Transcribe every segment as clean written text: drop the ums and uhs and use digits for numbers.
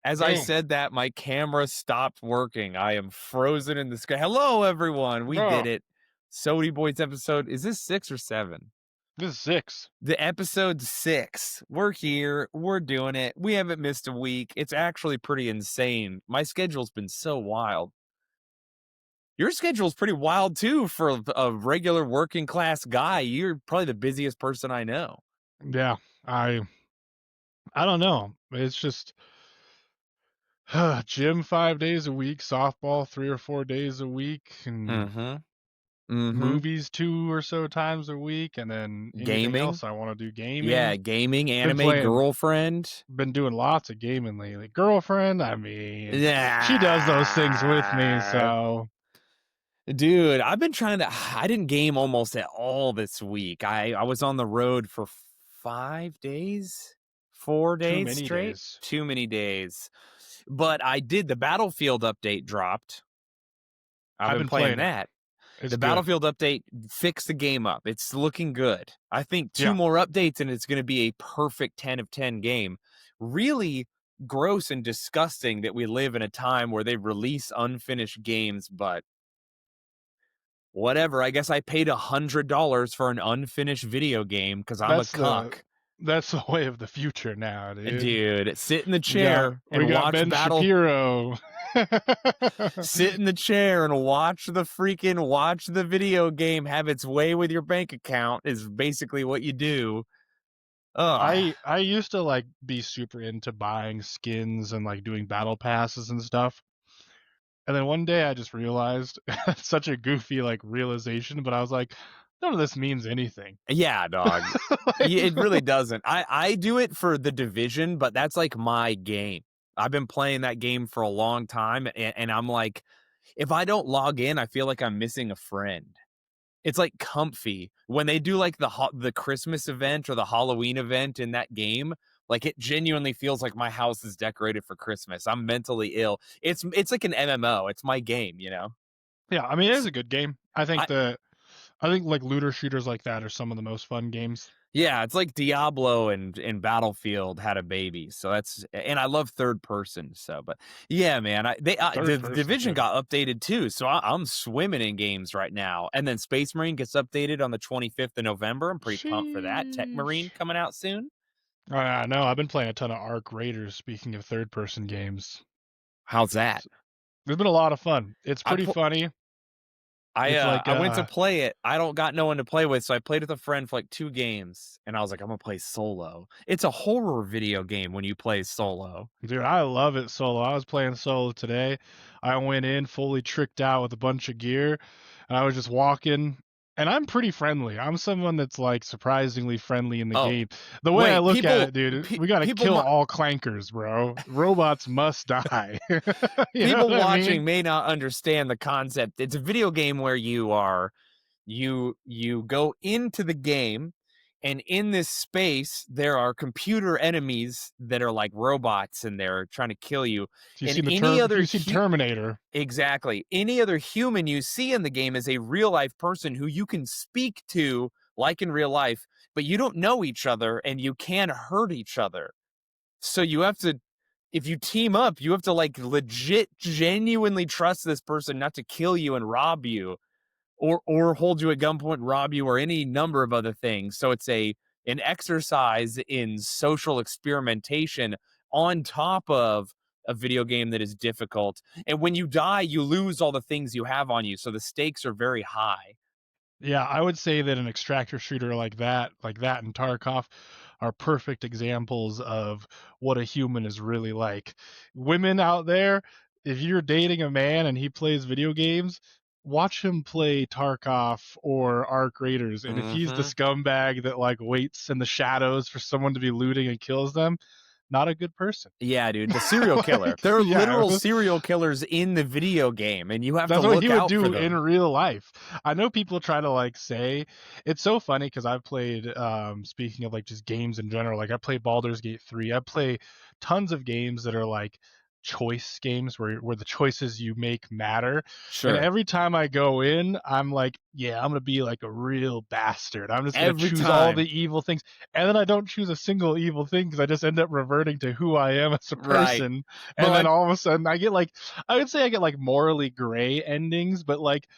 As I Boom. said that, my camera stopped working. I am frozen in the sky. Hello, everyone. We Oh, did it. Sodie Boys episode. Is this 6 or 7? this is 6. The episode 6. We're here. We're doing it. We haven't missed a week. It's actually pretty insane. My schedule's been so wild. Your schedule's pretty wild too for a regular working class guy. You're probably the busiest person I know. Yeah, I don't know. It's just gym 5 days a week, softball 3 or 4 days a week, and Mm-hmm. Mm-hmm. movies 2 or so times a week, and then anything Gaming. else I want to do. Yeah, Gaming. gaming, Been anime, playing. girlfriend. Been doing lots of gaming lately. Girlfriend, I mean, she does those things with me, Yeah. so Dude, I've been trying to I didn't game almost at all this week. I was on the road for 5 days, 4 too days many straight. days. Too many days. But I did the Battlefield update dropped. I've I've been been playing playing it. that. It's The good. Battlefield update fixed the game up. It's looking good. I think 2 Yeah, more updates and it's going to be a perfect 10 of 10 game. Really gross and disgusting that we live in a time where they release unfinished games, but whatever. I guess I paid $100 for an unfinished video game because I'm a that's the cuck. that's the way of the future now, dude. Dude, sit in the We got chair we and got watch Ben battle. Shapiro. Sit in the chair and watch the video game have its way with your bank account is basically what you do. Ugh. I used to like be super into buying skins and like doing battle passes and stuff. And then one day I just realized it's such a goofy like realization, but I was like, none of this means anything. Yeah, dog. Like, It really doesn't. I do it for the division, but that's like my game. I've been playing that game for a long time, and I'm like, if I don't log in, I feel like I'm missing a friend. It's like comfy when they do like the Christmas event or the Halloween event in that game. Like it genuinely feels like my house is decorated for Christmas. I'm mentally ill. It's like an MMO. It's my game, you know. yeah, I mean it is a good game. I I think like looter shooters like that are some of the most fun games. Yeah, it's like Diablo and Battlefield had a baby. So that's and I love third person. So, but yeah, man, Third the person division too. got updated too. So I'm swimming in games right now. And then Space Marine gets updated on the 25th of November. I'm pretty pumped for that. Tech Marine Sheesh. coming out soon. I know. I've been playing a ton of Arc Raiders. Speaking of third-person games, How's that? it's been a lot of fun. It's I pretty pl- funny. It's like I went to play it. I don't got no one to play with, so I played with a friend for like 2 games, and I was like, I'm gonna play solo. It's a horror video game when you play solo. dude, I love it solo. I was playing solo today. I went in fully tricked out with a bunch of gear, and I was just walking. And I'm pretty friendly. I'm someone that's like surprisingly friendly in the Oh, game. The way I wait, look at it, dude, we gotta people kill all clankers, bro. Robots must die. You know people what I mean? watching may not understand the concept. It's a video game where you go into the game, and in this space there are computer enemies that are like robots and they're trying to kill you. If you And seen any if other you seen Terminator, exactly, any other human you see in the game is a real life person who you can speak to like in real life, but you don't know each other and you can hurt each other. So you have to, if you team up, you have to like legit, genuinely trust this person not to kill you and rob you, or hold you at gunpoint, rob you, or any number of other things. So it's an exercise in social experimentation on top of a video game that is difficult. And when you die, you lose all the things you have on you. So the stakes are very high. yeah, I would say that an extractor shooter like that and Tarkov, are perfect examples of what a human is really like. Women out there, if you're dating a man and he plays video games, watch him play Tarkov or Arc Raiders, and if he's the Mm-hmm. scumbag that like waits in the shadows for someone to be looting and kills them, not a good person. Yeah, dude, the serial killer. Like, There are yeah, literal serial killers in the video game, and you have to that's what he look would out for do in them. real life. I know people try to like say it's so funny because I've played speaking of like just games in general, like I play Baldur's Gate 3. I play tons of games that are like choice games where the choices you make matter. And Sure. every time I go in, I'm like, yeah, I'm gonna be like a real bastard. I'm just gonna Every choose all the time. evil things, and then I don't choose a single evil thing because I just end up reverting to who I am as a Right. person. And Bro, then all of a sudden, I get like, I would say I get like morally gray endings, but like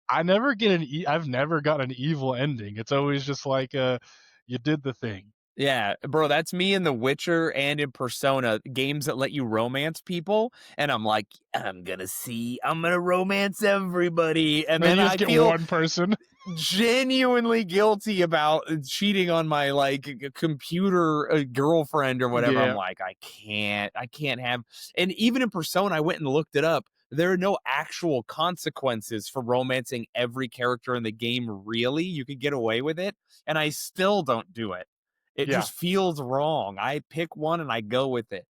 I've never got an evil ending. It's always just like you did the thing. yeah, bro, that's me in The Witcher and in Persona, games that let you romance people, and I'm like, I'm gonna romance everybody, and Then then you just I get feel one person. genuinely guilty about cheating on my like computer girlfriend or whatever. I'm Yeah. like, I can't have. And even in Persona, I went and looked it up. There are no actual consequences for romancing every character in the game. Really, you could get away with it, and I still don't do it. It Yeah. just feels wrong. I pick one and I go with it.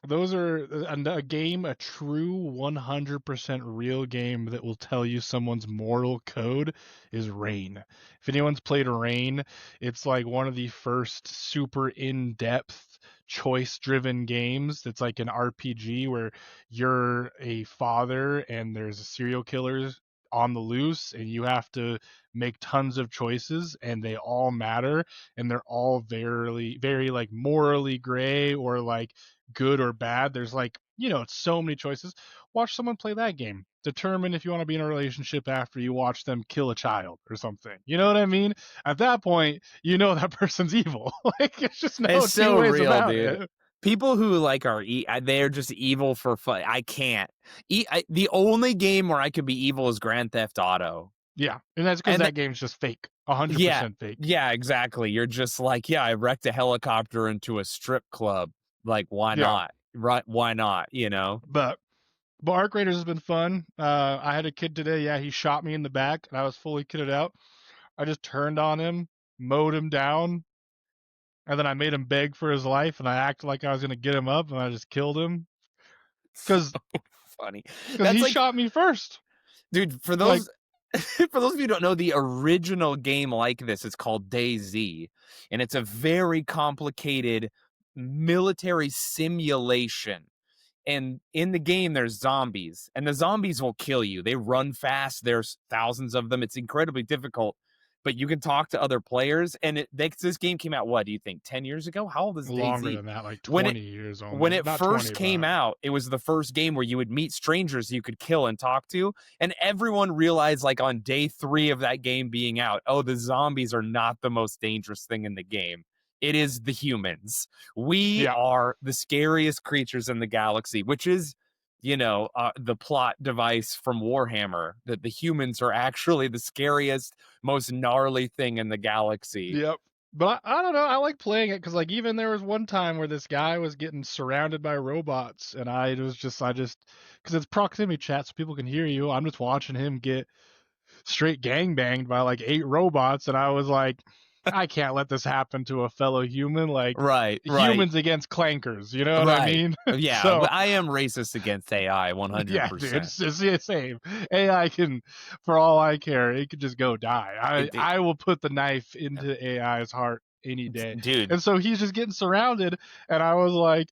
Those are a game, a true 100% real game that will tell you someone's moral code is Rain. If anyone's played Rain, it's like one of the first super in-depth choice-driven games. It's like an RPG where you're a father and there's serial killers on the loose and you have to make tons of choices and they all matter and they're all very like morally gray or like good or bad. There's like, it's so many choices. Watch someone play that game. Determine if you want to be in a relationship after you watch them kill a child or something. You know what I mean? At that point, that person's evil. Like, there's just no It's two so ways real, about dude. it. People who like they're just evil for fun. I can't. The only game where I could be evil is Grand Theft Auto. Yeah. And that's because And that game's just fake. yeah, 100% fake. yeah, exactly. You're just like, yeah, I wrecked a helicopter into a strip club. Like, why Yeah. not? Right? Why not? But Arc Raiders has been fun. I had a kid today. Yeah, he shot me in the back and I was fully kitted out. I just turned on him, mowed him down, and then I made him beg for his life, and I acted like I was gonna get him up, and I just killed him So because funny. That's he like, shot me first. dude, for Like, those for those of you who don't know, the original game like this is called DayZ, and it's a very complicated military simulation. And in the game, there's zombies, and the zombies will kill you. They run fast. There's thousands of them. It's incredibly difficult, but you can talk to other players. And this game came out, what do you think, 10 years ago? How old is longer DayZ? than that, like When it 20 years when almost. it Not first 20, came but out, it was the first game where you would meet strangers you could kill and talk to. And everyone realized, like, on day 3 of that game being out, oh, the zombies are not the most dangerous thing in the game. It is the humans. We yeah. are the scariest creatures in the galaxy, which is, the plot device from Warhammer, that the humans are actually the scariest, most gnarly thing in the galaxy. Yep. But I don't know. I like playing it because, like, even there was one time where this guy was getting surrounded by robots, and because it's proximity chat, so people can hear you. I'm just watching him get straight gang banged by like 8 robots, and I was like, I can't let this happen to a fellow human. Like, Right, right, humans against clankers, you know what I right. mean? Yeah, So I am racist against AI yeah, dude, 100%. it's the same. AI can, for all I care, it could just go die. It, it, I will put the knife into AI's heart any day. dude, And so he's just getting surrounded, and I was like,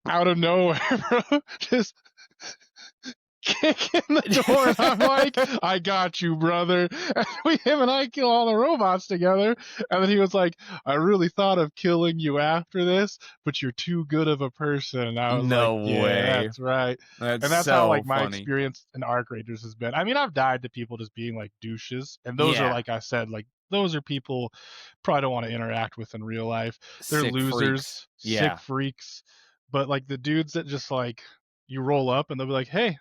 out of nowhere, bro, just kick in the door, and I'm like, I got you, brother. And him and I kill all the robots together. And then he was like, I really thought of killing you after this, but you're too good of a person. And I was like, no yeah, way. that's right. That's And that's how so like my funny. experience in Arc Raiders has been. I mean, I've died to people just being like douches, and those are, Yeah, like I said, like those are people probably don't want to interact with in real life. They're sick freaks. losers, sick Yeah. freaks. But like the dudes that just like you roll up and they'll be like, hey,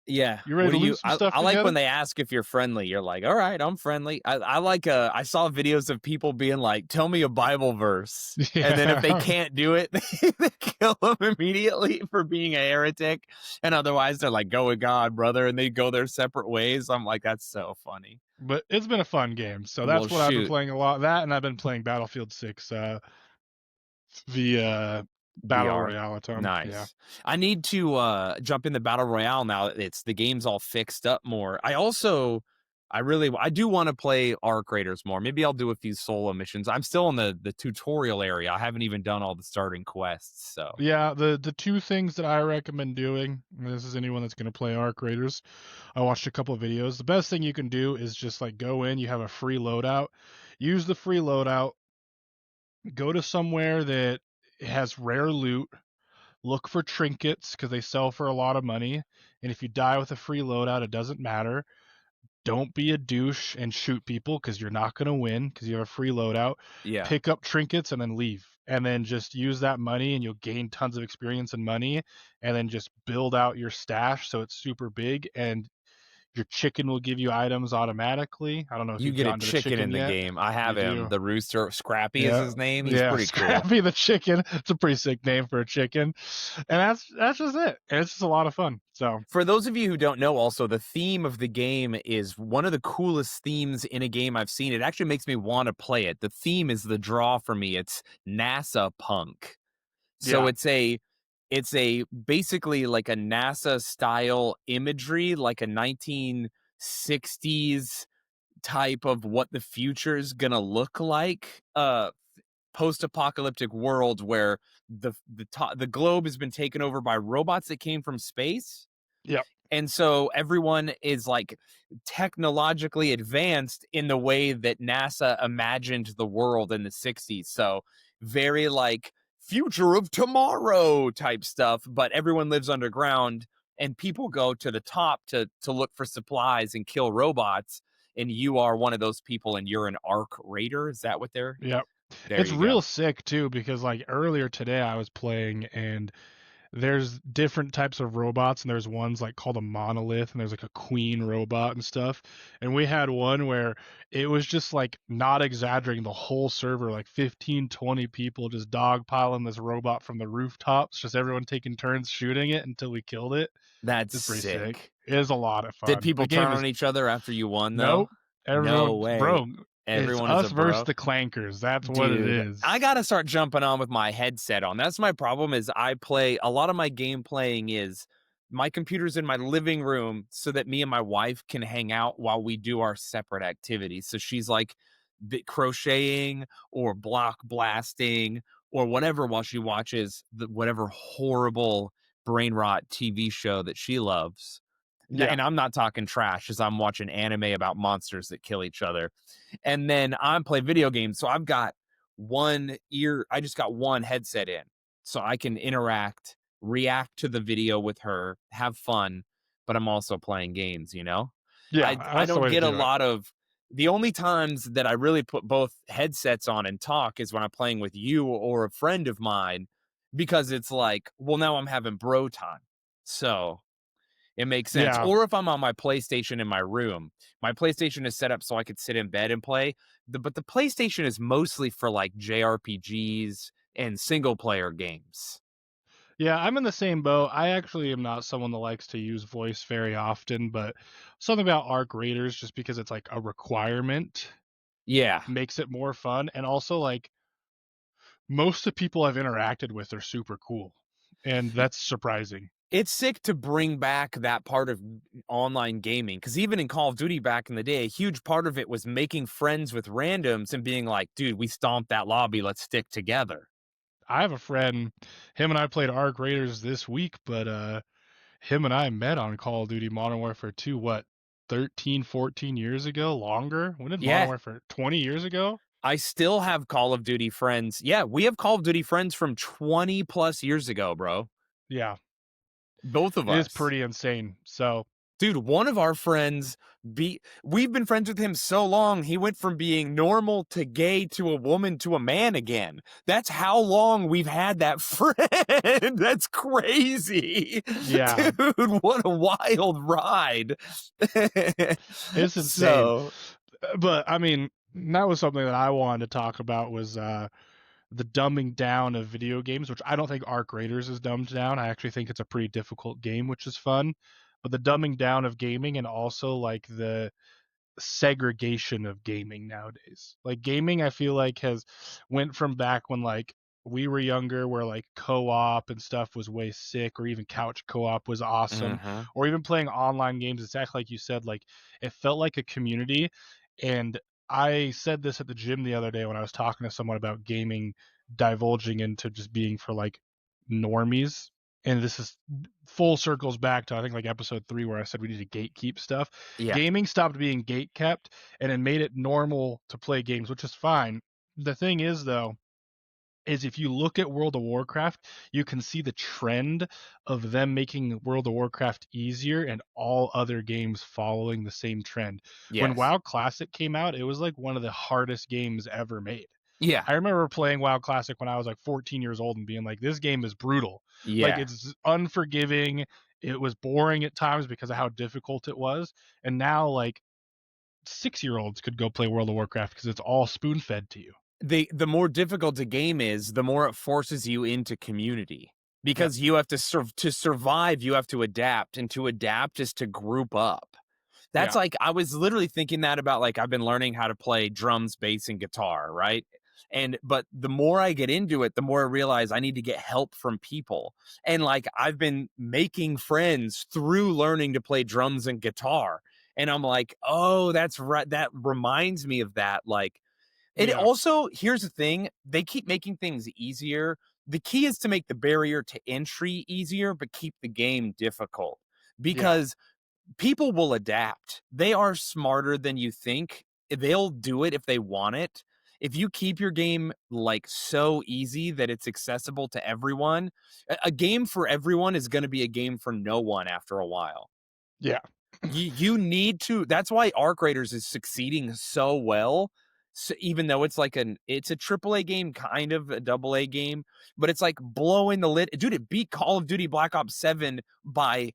Yeah. you ready What to do you loot some stuff I like when together? they ask if you're friendly. You're like, "All right, I'm friendly." I like I saw videos of people being like, "Tell me a Bible verse." And then if they Yeah. can't do it, they kill them immediately for being a heretic. And otherwise they're like, "Go with God, brother." And they go their separate ways. I'm like, "That's so funny." But it's been a fun game. So Well, that's what I've been shoot. playing a lot. That and I've been playing Battlefield 6 via Battle VR. Royale a ton. Yeah. Nice. I need to jump in the battle royale now that it's the game's all fixed up more. I do want to play Arc Raiders more. Maybe I'll do a few solo missions. I'm still in the tutorial area. I haven't even done all the starting quests. So Yeah, the two things that I recommend doing, and this is anyone that's going to play Arc Raiders. I watched a couple of videos. The best thing you can do is just like go in, you have a free loadout, use the free loadout, go to somewhere that has rare loot, look for trinkets because they sell for a lot of money. And if you die with a free loadout, it doesn't matter. Don't be a douche and shoot people because you're not going to win because you have a free loadout. yeah, Pick up trinkets and then leave. And then just use that money and you'll gain tons of experience and money. And then just build out your stash so it's super big. And your chicken will give you items automatically. I don't know if you you've get a gotten to the chicken chicken in the yet. game. I You have him. do. The rooster, Scrappy is Yeah, his name. He's yeah, pretty cool. Scrappy the chicken. It's a pretty sick name for a chicken, and that's just it. And it's just a lot of fun. So For those of you who don't know, also, the theme of the game is one of the coolest themes in a game I've seen. It actually makes me want to play it. The theme is the draw for me. It's NASA punk. So yeah, it's a basically like a NASA style imagery, like a 1960s type of what the future is gonna look like. Post-apocalyptic world where the globe has been taken over by robots that came from space, yep, and so everyone is like technologically advanced in the way that NASA imagined the world in the 60s. So very like future of tomorrow type stuff, but everyone lives underground and people go to the top to look for supplies and kill robots. And you are one of those people and you're an arc raider. Is that what they're yep. there It's you go. real sick too because like earlier today I was playing and there's different types of robots and there's ones like called a monolith and there's like a queen robot and stuff. And we had one where it was just like not exaggerating the whole server like 15, 20 people just dogpiling this robot from the rooftops, just everyone taking turns shooting it until we killed it. That's It's pretty sick. sick. It is a lot of Did fun. people The game turn is on each other after you won though? nope. No Everyone, way. bro, it's Everyone is a us versus bro. the clankers. That's what it Dude, I is. gotta start jumping on with my headset on. That's my problem is I play a lot of my game playing is my computer's in my living room so that me and my wife can hang out while we do our separate activities. So she's like crocheting or block blasting or whatever while she watches whatever horrible brain rot TV show that she loves. Yeah. And I'm not talking trash as I'm watching anime about monsters that kill each other. And then I'm playing video games. So I've got I just got one headset in. So I can interact, react to the video with her, have fun, but I'm also playing games, you know? Yeah, I that's the don't way to get a do it. lot of the only times that I really put both headsets on and talk is when I'm playing with you or a friend of mine because it's like, well, now I'm having bro time. So it makes sense. Yeah. Or if I'm on my PlayStation in my room, my PlayStation is set up so I could sit in bed and play. But the PlayStation is mostly for like JRPGs and single player games. Yeah, I'm in the same boat. I actually am not someone that likes to use voice very often, but something about Arc Raiders, just because it's like a requirement, Yeah. makes it more fun. And also, like, most of the people I've interacted with are super cool. And that's surprising. It's sick to bring back that part of online gaming because even in Call of Duty back in the day, a huge part of it was making friends with randoms and being like, dude, we stomped that lobby. Let's stick together. I have a friend, him and I played Arc Raiders this week, but him and I met on Call of Duty Modern Warfare 2, what, 13, 14 years ago? Longer? When did Modern Yeah. Warfare 20 years ago? I still have Call of Duty friends. Yeah, we have Call of Duty friends from 20 plus years ago, bro. Yeah, Both of it is us. pretty insane. So, Dude, one of our friends we've been friends with him so long, he went from being normal to gay to a woman to a man again. That's how long we've had that friend. That's crazy. yeah, Dude, what a wild ride. it's insane. So, But I mean, that was something that I wanted to talk about was the dumbing down of video games, which I don't think Arc Raiders is dumbed down. I actually think it's a pretty difficult game, which is fun. But the dumbing down of gaming and also like the segregation of gaming nowadays. Like gaming, I feel like has went from back when like we were younger where like co-op and stuff was way sick, or even couch co-op was awesome, Hmm. or even playing online games. It's exactly like you said, like it felt like a community. And I said this at the gym the other day when I was talking to someone about gaming divulging into just being for like normies. And this is full circles back to I think like episode 3 where I said we need to gatekeep stuff. Yeah. Gaming stopped being gate kept and it made it normal to play games, which is fine. The thing is though, is if you look at World of Warcraft, you can see the trend of them making World of Warcraft easier and all other games following the same trend. When Yes. WoW Classic came out, it was like one of the hardest games ever made. Yeah. I remember playing WoW Classic when I was like 14 years old and being like, this game is brutal. Like Yeah. it's unforgiving. It was boring at times because of how difficult it was. And now like 6-year-olds could go play World of Warcraft because it's all spoon fed to you. The more difficult a game is, the more it forces you into community Yep. because you have to survive, you have to adapt, and to adapt is to group up. That's Yeah. like I was literally thinking that about like I've been learning how to play drums, bass, and guitar, right? And but the more I get into it, the more I realize I need to get help from people. And like I've been making friends through learning to play drums and guitar. And I'm like, oh, that's right. That reminds me of that. Like, it Yeah. also, here's the thing, they keep making things easier. The key is to make the barrier to entry easier, but keep the game difficult Yeah. because people will adapt. They are smarter than you think. They'll do it if they want it. If you keep your game like so easy that it's accessible to everyone, a game for everyone is going to be a game for no one after a while. Yeah. You need to, that's why Arc Raiders is succeeding so well. So even though it's like it's a triple A game, kind of a double A game, but it's like blowing the lid. Dude, it beat Call of Duty Black Ops 7 by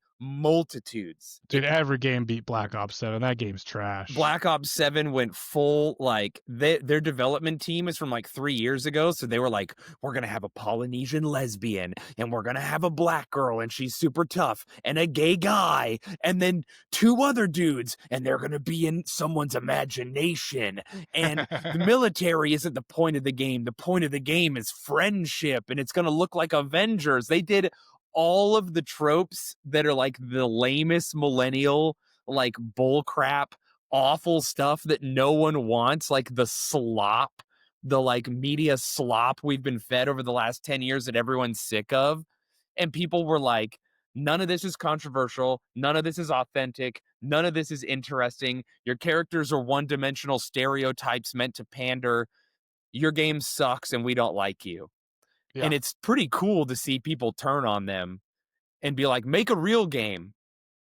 multitudes. Dude, every game beat Black Ops 7. That game's trash. Black Ops 7 went full, like, their development team is from like 3 years ago. So they were like, we're going to have a Polynesian lesbian and we're going to have a black girl and she's super tough and a gay guy and then two other dudes and they're going to be in someone's imagination. And the military isn't the point of the game. The point of the game is friendship and it's going to look like Avengers. They did all of the tropes that are like the lamest millennial like bull crap, awful stuff that no one wants, like the slop, the like media slop we've been fed over the last 10 years that everyone's sick of. And people were like, none of this is controversial. None of this is authentic. None of this is interesting. Your characters are one dimensional stereotypes meant to pander. Your game sucks and we don't like you. Yeah. And it's pretty cool to see people turn on them and be like, make a real game.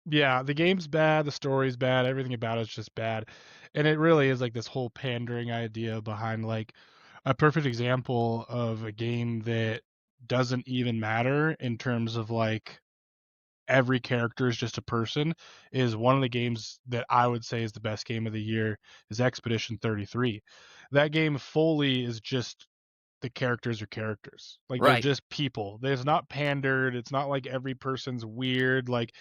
Yeah, the game's bad, the story's bad, everything about it's just bad. And it really is like this whole pandering idea behind like a perfect example of a game that doesn't even matter in terms of like every character is just a person is one of the games that I would say is the best game of the year is Expedition 33. That game fully is just the characters are characters. Like they're Right. just people. There's not pandered. It's not like every person's weird like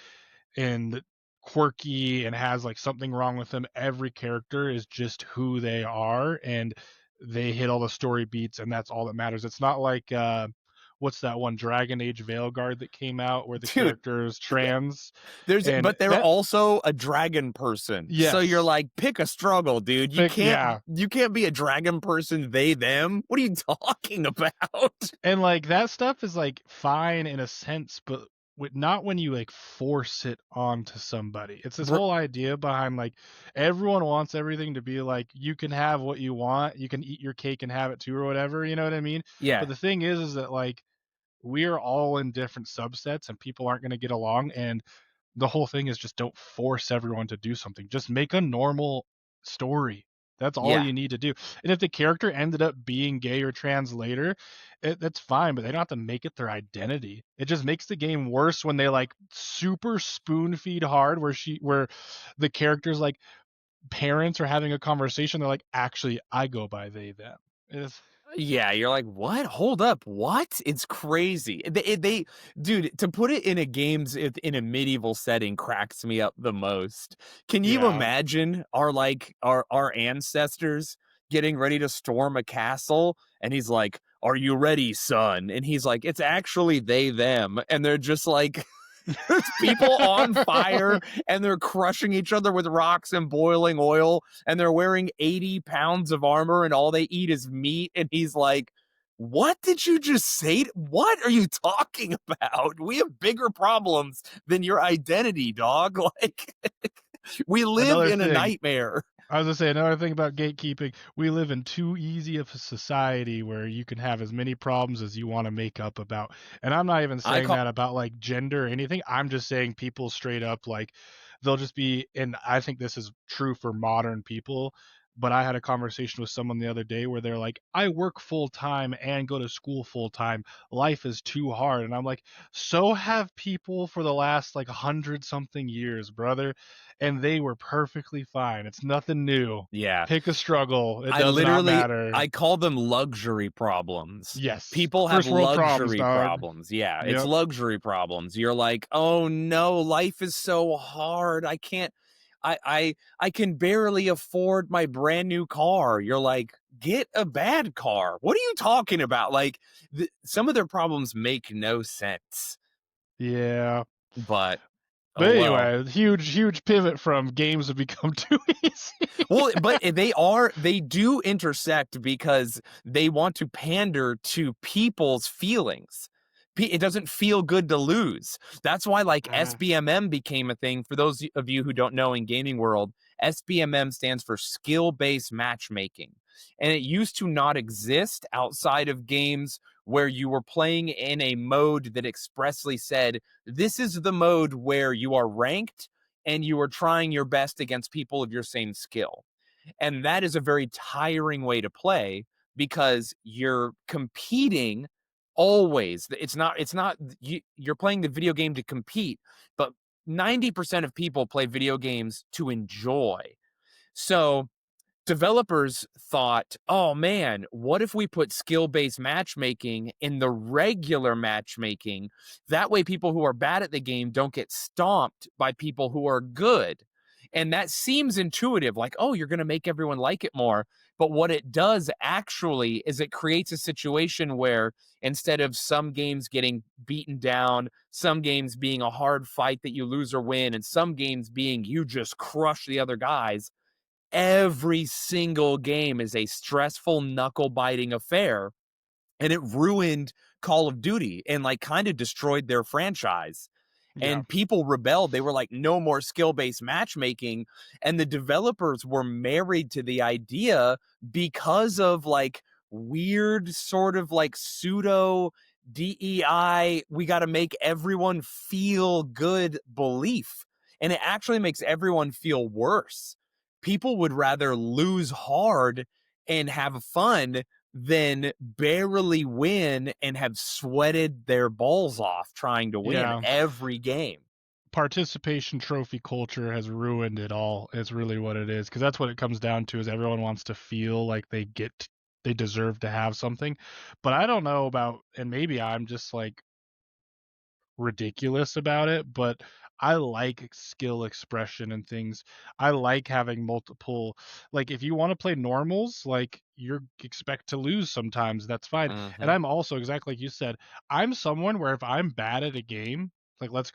and quirky and has like something wrong with them. Every character is just who they are and they hit all the story beats and that's all that matters. It's not like what's that one Dragon Age Veilguard that came out where the Dude, character is trans and but they're that also a dragon person. So you're yes. like, pick a struggle, dude. Yeah. You can't be a dragon person, they, them. What are you talking about? And like that stuff is like fine in a sense, but not when you like force it onto somebody. It's this Br- whole idea behind like everyone wants everything to be like you can have what you want, you can eat your cake and have it too or whatever, you know what I mean? But yeah. the thing is that like we're all in different subsets and people aren't going to get along and the whole thing is just don't force everyone to do something. Just make a normal story. That's all Yeah. you need to do. And if the character ended up being gay or trans later, that's fine, but they don't have to make it their identity. It just makes the game worse when they like super spoon feed hard where the character's like parents are having a conversation. They're like, actually, I go by they them. It's, Yeah, you're like, what? Hold up, what? It's crazy. Dude, to put it in a in a medieval setting cracks me up the most. Can you yeah. imagine our ancestors getting ready to storm a castle, and he's like, "Are you ready, son?" And he's like, "It's actually they, them." And they're just like, there's people on fire and they're crushing each other with rocks and boiling oil and they're wearing 80 pounds of armor and all they eat is meat. And he's like, "What did you just say? What are you talking about? We have bigger problems than your identity, dog." Like, we live Another in a thing, nightmare. I was gonna say another thing about gatekeeping. We live in too easy of a society where you can have as many problems as you want to make up about. And I'm not even I saying call, that about like gender or anything. I'm just saying people straight up like they'll just be, and I think this is true for modern people. But I had a conversation with someone the other day where they're like, I work full time and go to school full time. Life is too hard. And I'm like, so have people for the last like 100 something years, brother, and they were perfectly fine. It's nothing new. yeah. Pick a struggle. It I does not literally matter. I call them luxury problems. Yes. People have First world problems, luxury dog. problems. Yeah, it's Yep. luxury problems. You're like, "Oh no, life is so hard. I can't I can barely afford my brand new car." You're like, "Get a bad car. What are you talking about?" Like some of their problems make no sense. Yeah. But oh But well. anyway, huge pivot from games have become too easy. Well, but they do intersect because they want to pander to people's feelings. It doesn't feel good to lose. That's why like Ah, SBMM became a thing. For those of you who don't know in gaming world, SBMM stands for skill-based matchmaking. And it used to not exist outside of games where you were playing in a mode that expressly said, this is the mode where you are ranked and you are trying your best against people of your same skill. And that is a very tiring way to play because you're competing always. It's not you're playing the video game to compete, but 90% of people play video games to enjoy. So developers thought, oh man, what if we put skill based matchmaking in the regular matchmaking? That way, people who are bad at the game don't get stomped by people who are good. And that seems intuitive, like, oh, you're going to make everyone like it more. But what it does actually is it creates a situation where instead of some games getting beaten down, some games being a hard fight that you lose or win, and some games being you just crush the other guys, every single game is a stressful knuckle biting affair, and it ruined Call of Duty and like kind of destroyed their franchise. yeah. And people rebelled. They were like, no more skill-based matchmaking. And the developers were married to the idea because of like weird sort of like pseudo DEI, we got to make everyone feel good belief. And it actually makes everyone feel worse. People would rather lose hard and have fun than barely win and have sweated their balls off trying to win Yeah. every game. Participation trophy culture has ruined it all. Is really what it is, because that's what it comes down to. Is everyone wants to feel like they deserve to have something. But I don't know about, and maybe I'm just like ridiculous about it, but I like skill expression and things. I like having multiple, like if you want to play normals, like you're expect to lose sometimes, that's fine. And Mhm. I'm also exactly like you said, I'm someone where if I'm bad at a game, like let's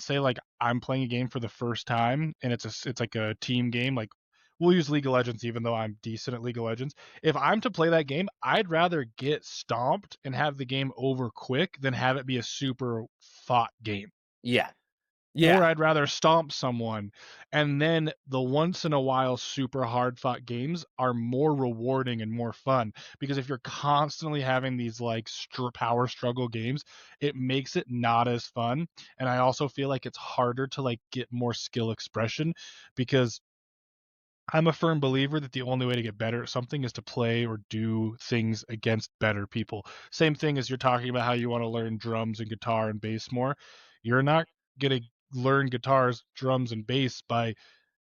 say like I'm playing a game for the first time and it's like a team game, like we'll use League of Legends even though I'm decent at League of Legends. If I'm to play that game, I'd rather get stomped and have the game over quick than have it be a super fought game. Yeah. Or Yeah. I'd rather stomp someone. And then the once in a while super hard fought games are more rewarding and more fun, because if you're constantly having these like power struggle games, it makes it not as fun. And I also feel like it's harder to like get more skill expression, because I'm a firm believer that the only way to get better at something is to play or do things against better people. Same thing as you're talking about how you want to learn drums and guitar and bass more. You're not going to learn guitars, drums, and bass by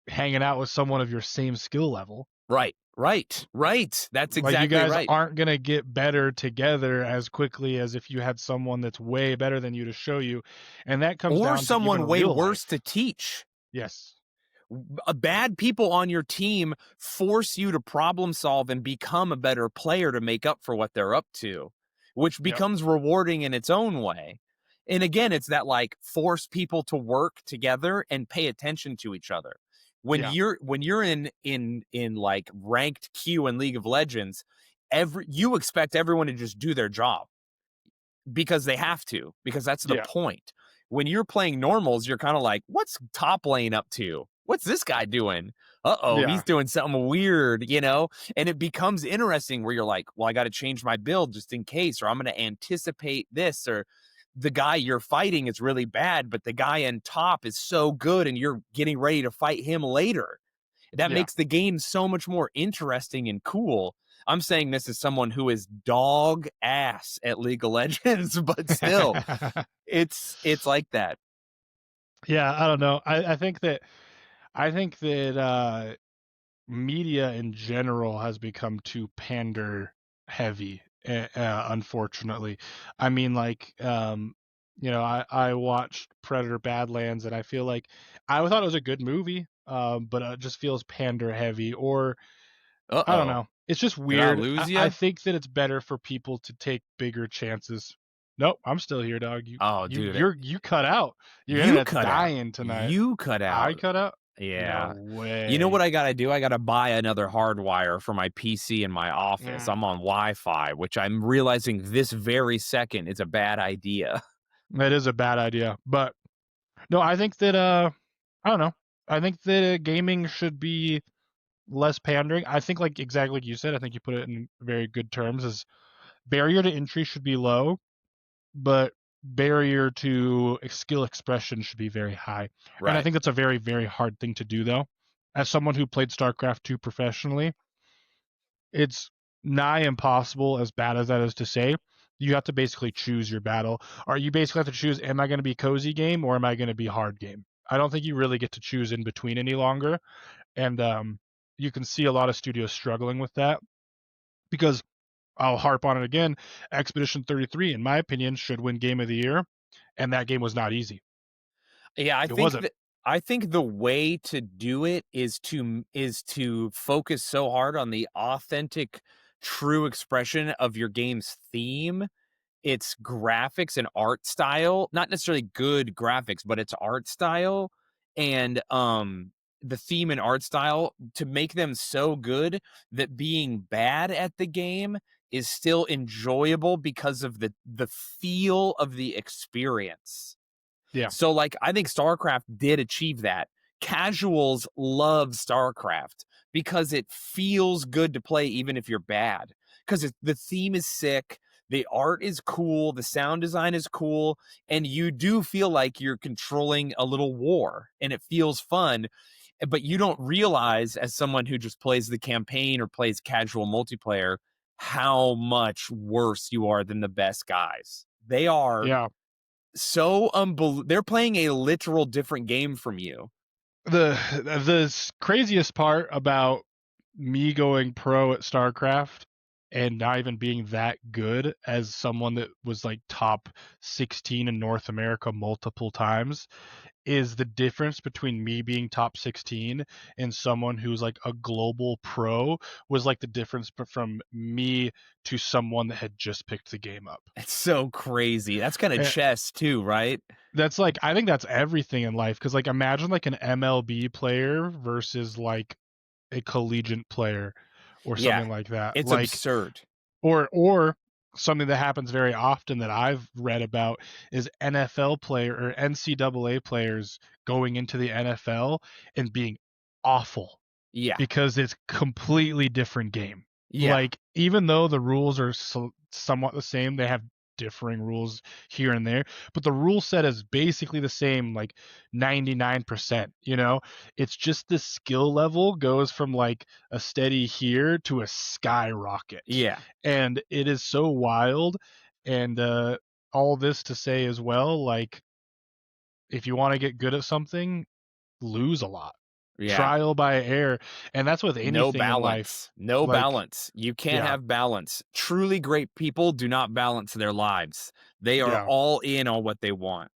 hanging out with someone of your same skill level. Right. Right. Right. That's Like you exactly guys right. aren't going to get better together as quickly as if you had someone that's way better than you to show you. And that comes Or down to even someone way real worse life. to teach. Yes. Bad people on your team force you to problem solve and become a better player to make up for what they're up to. which Yep. becomes rewarding in its own way. And again, it's that like force people to work together and pay attention to each other. Yeah. When you're in like ranked queue in League of Legends, you expect everyone to just do their job because they have to, because that's the Yeah. point. When you're playing normals, you're kind of like, what's top lane up to? What's this guy doing? Uh-oh, Yeah. he's doing something weird, you know? And it becomes interesting where you're like, well, I got to change my build just in case, or I'm going to anticipate this, or the guy you're fighting is really bad, but the guy in top is so good and you're getting ready to fight him later. That Yeah. makes the game so much more interesting and cool. I'm saying this as someone who is dog ass at League of Legends, but still, it's like that. Yeah, I don't know. I think that media in general has become too pander heavy, unfortunately. I mean, like, I watched Predator Badlands, and I feel like I thought it was a good movie, but it just feels pander heavy, or I don't Uh-oh. know. It's just Did I weird. lose I you? think that it's better for people to take bigger chances. Nope, I'm still here, dog. You Oh, you dude, you're you cut out. Your you internet's cut out. dying tonight. You cut I out. cut out? No Yeah. You know what way. I gotta do? I gotta buy another hardwire for my PC in my office. Mm, I'm on Wi-Fi, which I'm realizing this very second is a bad idea. that is a bad idea. But no, I think that I don't know. I think that gaming should be less pandering. I think like exactly like you said, I think you put it in very good terms is barrier to entry should be low, but barrier to skill expression should be very high. And I Right. think that's a very, very hard thing to do though. As someone who played StarCraft 2 professionally, it's nigh impossible, as bad as that is to say. You have to basically choose your battle. Or you basically have to choose, am I going to be cozy game or am I going to be hard game? I don't think you really get to choose in between any longer. And you can see a lot of studios struggling with that because I'll harp on it again. Expedition 33, in my opinion, should win Game of the Year, and that game was not easy. Yeah, It wasn't. I think the way to do it is to focus so hard on the authentic, true expression of your game's theme, its graphics and art style, not necessarily good graphics, but its art style and the theme and art style to make them so good that being bad at the game is still enjoyable because of the feel of the experience. Yeah, So, like, I think StarCraft did achieve that. Casuals love StarCraft because it feels good to play even if you're bad. Because the theme is sick, the art is cool, the sound design is cool, and you do feel like you're controlling a little war, and it feels fun. But you don't realize, as someone who just plays the campaign or plays casual multiplayer, how much worse you are than the best guys. They are yeah. so they're playing a literal different game from you. The craziest part about me going pro at StarCraft and not even being that good as someone that was like top 16 in North America multiple times is the difference between me being top 16 and someone who's like a global pro was like the difference from me to someone that had just picked the game up. It's so crazy. That's kind of And chess too, right? that's like I think that's everything in life because like imagine like an MLB player versus like a collegiate player or Yeah. something like that. It's Like absurd. or something that happens very often that I've read about is NFL player or NCAA players going into the NFL and being awful Yeah. because it's completely different game. Yeah. Like even though the rules are somewhat the same, they have differing rules here and there, but the rule set is basically the same like 99%, you know? It's just the skill level goes from like a steady here to a skyrocket. Yeah. And it is so wild and all this to say as well, like if you want to get good at something, lose a lot Yeah. trial by error, and that's with No anything in life. balance. No Like, balance. You can't yeah, have balance. Truly great people do not balance their lives. They are yeah, all in on what they want.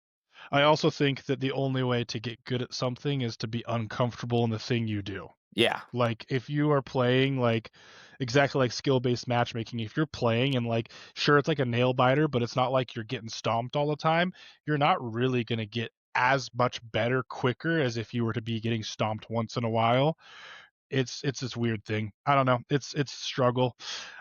I also think that the only way to get good at something is to be uncomfortable in the thing you do. Yeah. Like, if you are playing, like, exactly like skill-based matchmaking, if you're playing and, like, sure, it's like a nail biter, but it's not like you're getting stomped all the time, you're not really gonna get as much better quicker as if you were to be getting stomped once in a while. It's this weird thing. I don't know. It's a struggle.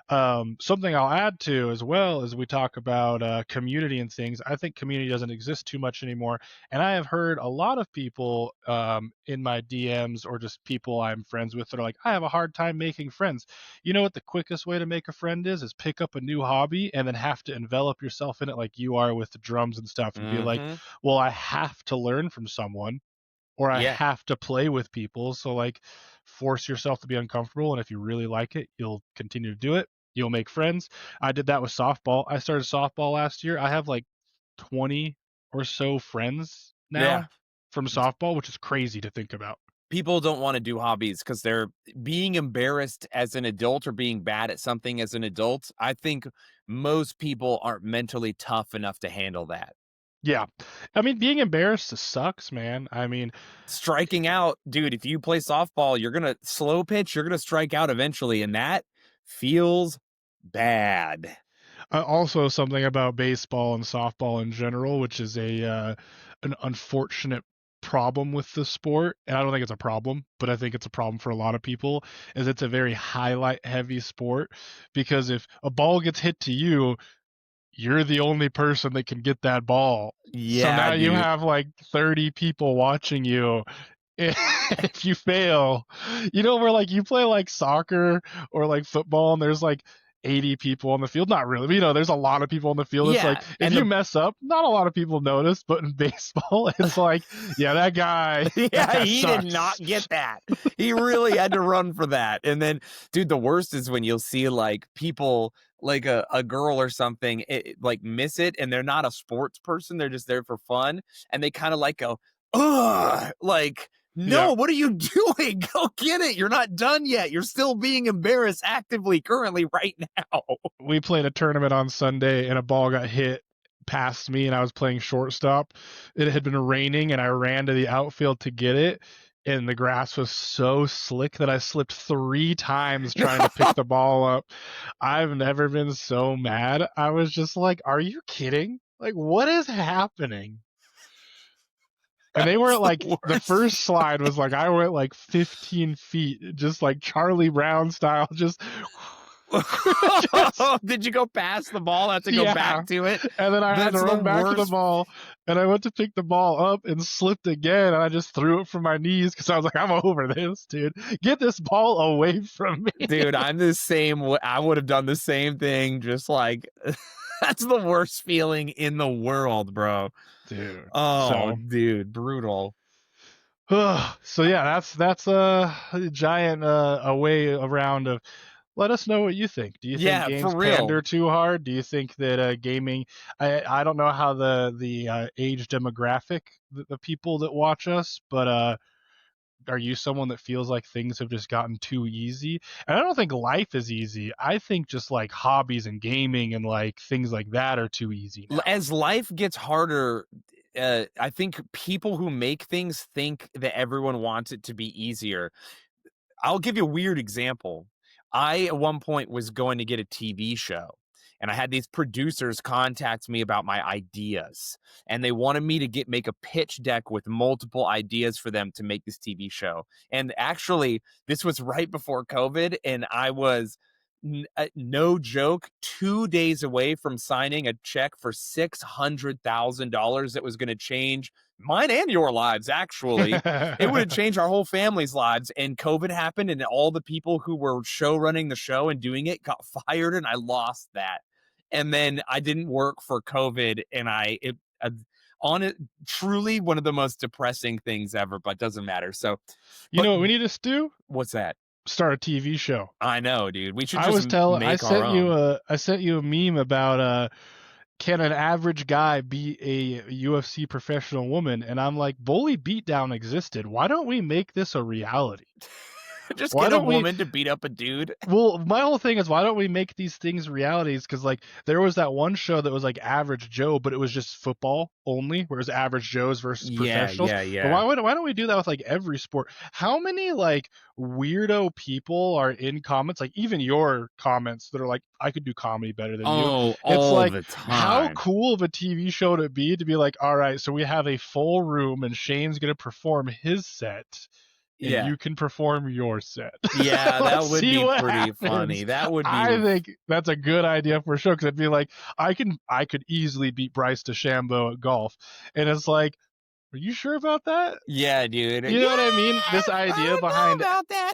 Something I'll add to as well as we talk about community and things. I think community doesn't exist too much anymore, and I have heard a lot of people in my DMs or just people I'm friends with that are like, I have a hard time making friends. You know what the quickest way to make a friend is? Is pick up a new hobby and then have to envelop yourself in it like you are with the drums and stuff, and be like, Mhm. well, I have to learn from someone or I Yeah. have to play with people. So like force yourself to be uncomfortable. And if you really like it, you'll continue to do it. You'll make friends. I did that with softball. I started softball last year. I have like 20 or so friends Yeah. now from softball, which is crazy to think about. People don't wanna do hobbies because 'cause they're being embarrassed as an adult or being bad at something as an adult. I think most people aren't mentally tough enough to handle that. Yeah. I mean, being embarrassed sucks, man. I mean, Striking out, dude, if you play softball, you're gonna slow pitch, you're gonna strike out eventually, and that feels bad. also something about baseball and softball in general, which is an unfortunate problem with the sport, and I don't think it's a problem, but I think it's a problem for a lot of people, is it's a very highlight heavy sport because if a ball gets hit to you, you're the only person that can get that ball. So now Yeah, you dude. have like 30 people watching you. If you fail, where like you play like soccer or like football and there's like 80 people on the field. Not really, but, there's a lot of people on the field. It's like Yeah, if and you the mess up, not a lot of people notice, but in baseball, it's like, yeah, that yeah, guy he did sucks. not get that. He really had to run for that. And then, dude, the worst is when you'll see like people, like a girl or something, like miss it, and they're not a sports person. They're just there for fun, and they kind of like go, ugh, like, Yeah. no, what are you doing? Go get it. You're not done yet. You're still being embarrassed actively, currently, right now. We played a tournament on Sunday and a ball got hit past me and I was playing shortstop. It had been raining and I ran to the outfield to get it. And the grass was so slick that I slipped 3 times trying to pick the ball up. I've never been so mad. I was just like, are you kidding? Like, what is happening? And they That's weren't the like, the worst. first slide was like, I went like 15 feet, just like Charlie Brown style, just, just, Did you go past the ball? Have to go back yeah. to it? And then I had to That's the run back to the worst. ball, and I went to pick the ball up and slipped again, and I just threw it from my knees because I was like, I'm over this, dude. Get this ball away from me. Dude, I'm the same. I would have done the same thing. Just like that's the worst feeling in the world, bro. Dude. Oh, So, dude, brutal. so yeah, that's a giant a way around of. Let us know what you think. Do you think Yeah, games for real. pander too hard? Do you think that gaming? I don't know how the age demographic the people that watch us, but are you someone that feels like things have just gotten too easy? And I don't think life is easy. I think just like hobbies and gaming and like things like that are too easy now. As life gets harder, I think people who make things think that everyone wants it to be easier. I'll give you a weird example. I at one point was going to get a TV show, and I had these producers contact me about my ideas, and they wanted me to make a pitch deck with multiple ideas for them to make this TV show. And actually, this was right before COVID, and I was no joke 2 days away from signing a check for $600,000 that was going to change mine and your lives. Actually, it would have changed our whole family's lives. And COVID happened, and all the people who were show running the show and doing it got fired, and I lost that. And then I didn't work for COVID, and on it, truly one of the most depressing things ever, but doesn't matter. So, You but know what we need to do? what's that? Start a TV show. I know, dude. We should I just was tell make our own. I sent you a meme about can an average guy beat a UFC professional woman? And I'm like, bully beatdown existed. Why don't we make this a reality? Just Why get a don't we woman to beat up a dude. Well, my whole thing is why don't we make these things realities? Because like there was that one show that was like Average Joe, but it was just football only, whereas Average Joes versus Yeah, professionals. yeah, But yeah. why don't we do that with like every sport? How many like weirdo people are in comments, like even your comments that are like, I could do comedy better than you. Oh, It's all like the how time. cool of a TV show to be to be like, all right, so we have a full room and Shane's gonna perform his set and Yeah. you can perform your set. Yeah, Let's that would see be what pretty happens. funny. That would be I think that's a good idea for a show because I'd be like, I could easily beat Bryce DeChambeau at golf, and it's like, are you sure about that? yeah, dude. You Yeah, know what I mean? This I idea don't behind know about that.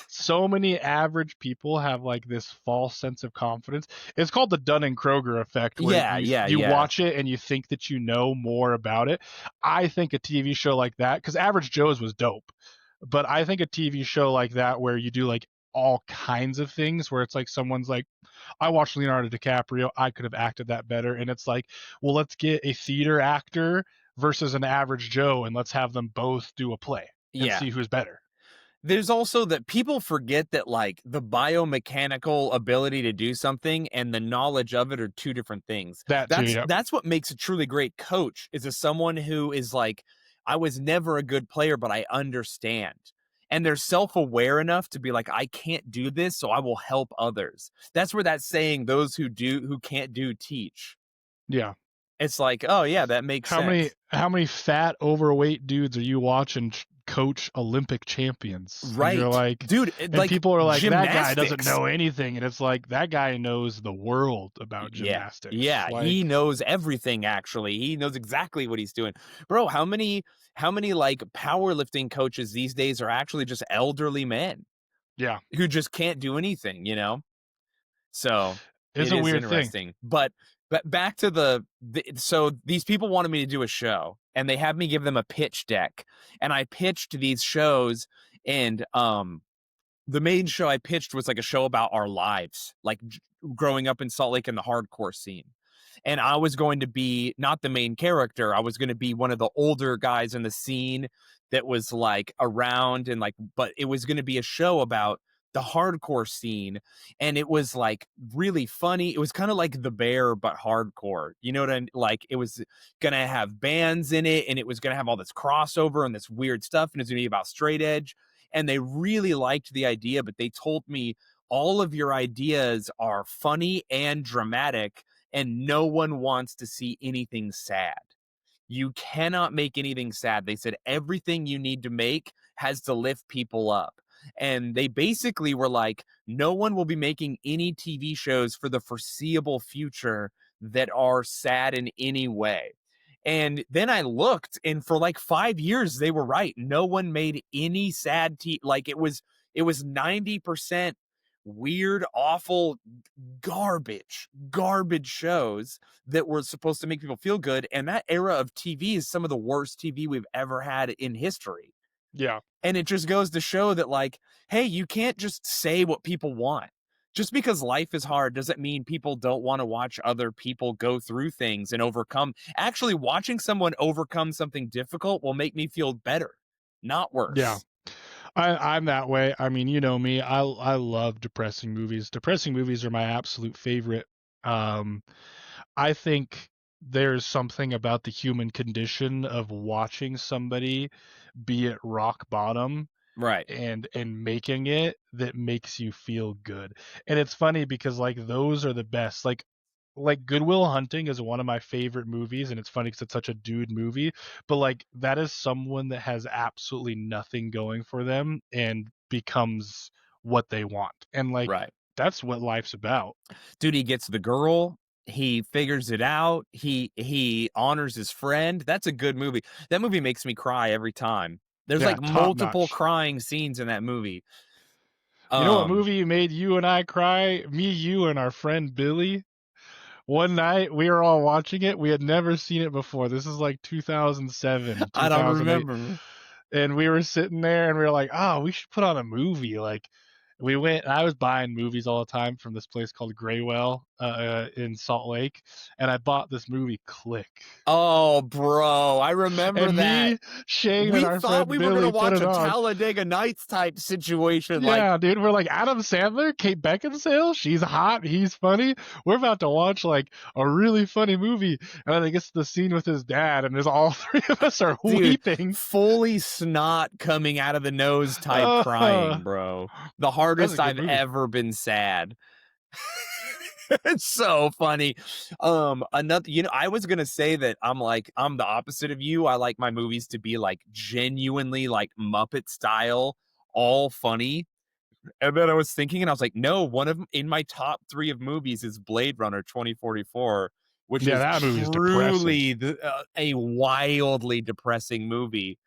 so many average people have like this false sense of confidence. It's called the Dunning-Kruger effect, where Yeah, yeah, you yeah. watch it and you think that you know more about it. I think a TV show like that, because Average Joe's was dope, but I think a TV show like that where you do like all kinds of things, where it's like someone's like, I watched Leonardo DiCaprio, I could have acted that better, and it's like, well, let's get a theater actor versus an average Joe, and let's have them both do a play and Yeah. see who's better. There's also that people forget that like the biomechanical ability to do something and the knowledge of it are two different things. That too, That's yep. that's what makes a truly great coach is a someone who is like, I was never a good player, but I understand. And they're self-aware enough to be like, I can't do this, so I will help others. That's where that saying, those who can't do teach. Yeah. It's like, oh yeah, that makes sense. How many fat overweight dudes are you watching coach Olympic champions? And you're Right. like, Dude, and like people are like, that guy doesn't gymnastics. know anything, and it's like that guy knows the world about Yeah. gymnastics. Yeah, he Like, knows everything actually. He knows exactly what he's doing. Bro, how many like powerlifting coaches these days are actually just elderly men yeah, who just can't do anything, you know? So, it's it a is weird thing. interesting. But back to so these people wanted me to do a show and they had me give them a pitch deck and I pitched these shows and the main show I pitched was like a show about our lives, like growing up in Salt Lake in the hardcore scene. And I was going to be not the main character. I was going to be one of the older guys in the scene that was like around and like, but it was going to be a show about the hardcore scene. And it was like really funny. It was kind of like The Bear, but hardcore. You know what I mean? Like it was going to have bands in it and it was going to have all this crossover and this weird stuff. And it's going to be about straight edge and they really liked the idea, but they told me all of your ideas are funny and dramatic, and no one wants to see anything sad. You cannot make anything sad. They said everything you need to make has to lift people up. And they basically were like, no one will be making any TV shows for the foreseeable future that are sad in any way. And then I looked, and for like 5 years, they were right. No one made any sad like it was 90% weird, awful, garbage shows that were supposed to make people feel good. And that era of TV is some of the worst TV we've ever had in history. Yeah, And it just goes to show that, like, hey, you can't just say what people want. Just because life is hard doesn't mean people don't want to watch other people go through things and overcome. Actually, watching someone overcome something difficult will make me feel better, not yeah. worse. I'm that way. I mean, you know me. I love depressing movies. Depressing movies are my absolute favorite. Um, I think there's something about the human condition of watching somebody be at rock bottom Right, and making it that makes you feel good. And it's funny because like those are the best. Like Goodwill Hunting is one of my favorite movies, and it's funny because it's such a dude movie, but like that is someone that has absolutely nothing going for them and becomes what they want. And like right. that's what life's about. Dude, he gets the girl. He figures it out. He honors his friend. That's a good movie. That movie makes me cry every time. There's Yeah, like top multiple notch. crying scenes in that movie. You know what Um, movie made you and I cry? Me, you, and our friend Billy. One night we were all watching it. We had never seen it before. This is like 2007, I don't 2008. remember. And we were sitting there and we were like, oh, we should put on a movie. Like we went, and I was buying movies all the time from this place called Graywell. in Salt Lake, and I bought this movie Click. Oh, bro, I remember And that. me, Shane, and We our thought friend we were gonna Billy put watch it a on. Talladega Nights type situation, like, Yeah, dude, we're like Adam Sandler, Kate Beckinsale, she's hot, he's funny. We're about to watch like a really funny movie, and then it gets to the scene with his dad, and there's all three of us are dude, weeping. fully snot coming out of the nose type Uh, crying, bro. The that's a hardest good I've movie. ever been sad. It's so funny. Another, I was gonna say that I'm the opposite of you. I like my movies to be like genuinely like Muppet style, all funny. And then I was thinking, and I was like, no, one of in my top three of movies is Blade Runner 2044, which Yeah, is that movie is depressing. truly a wildly depressing movie.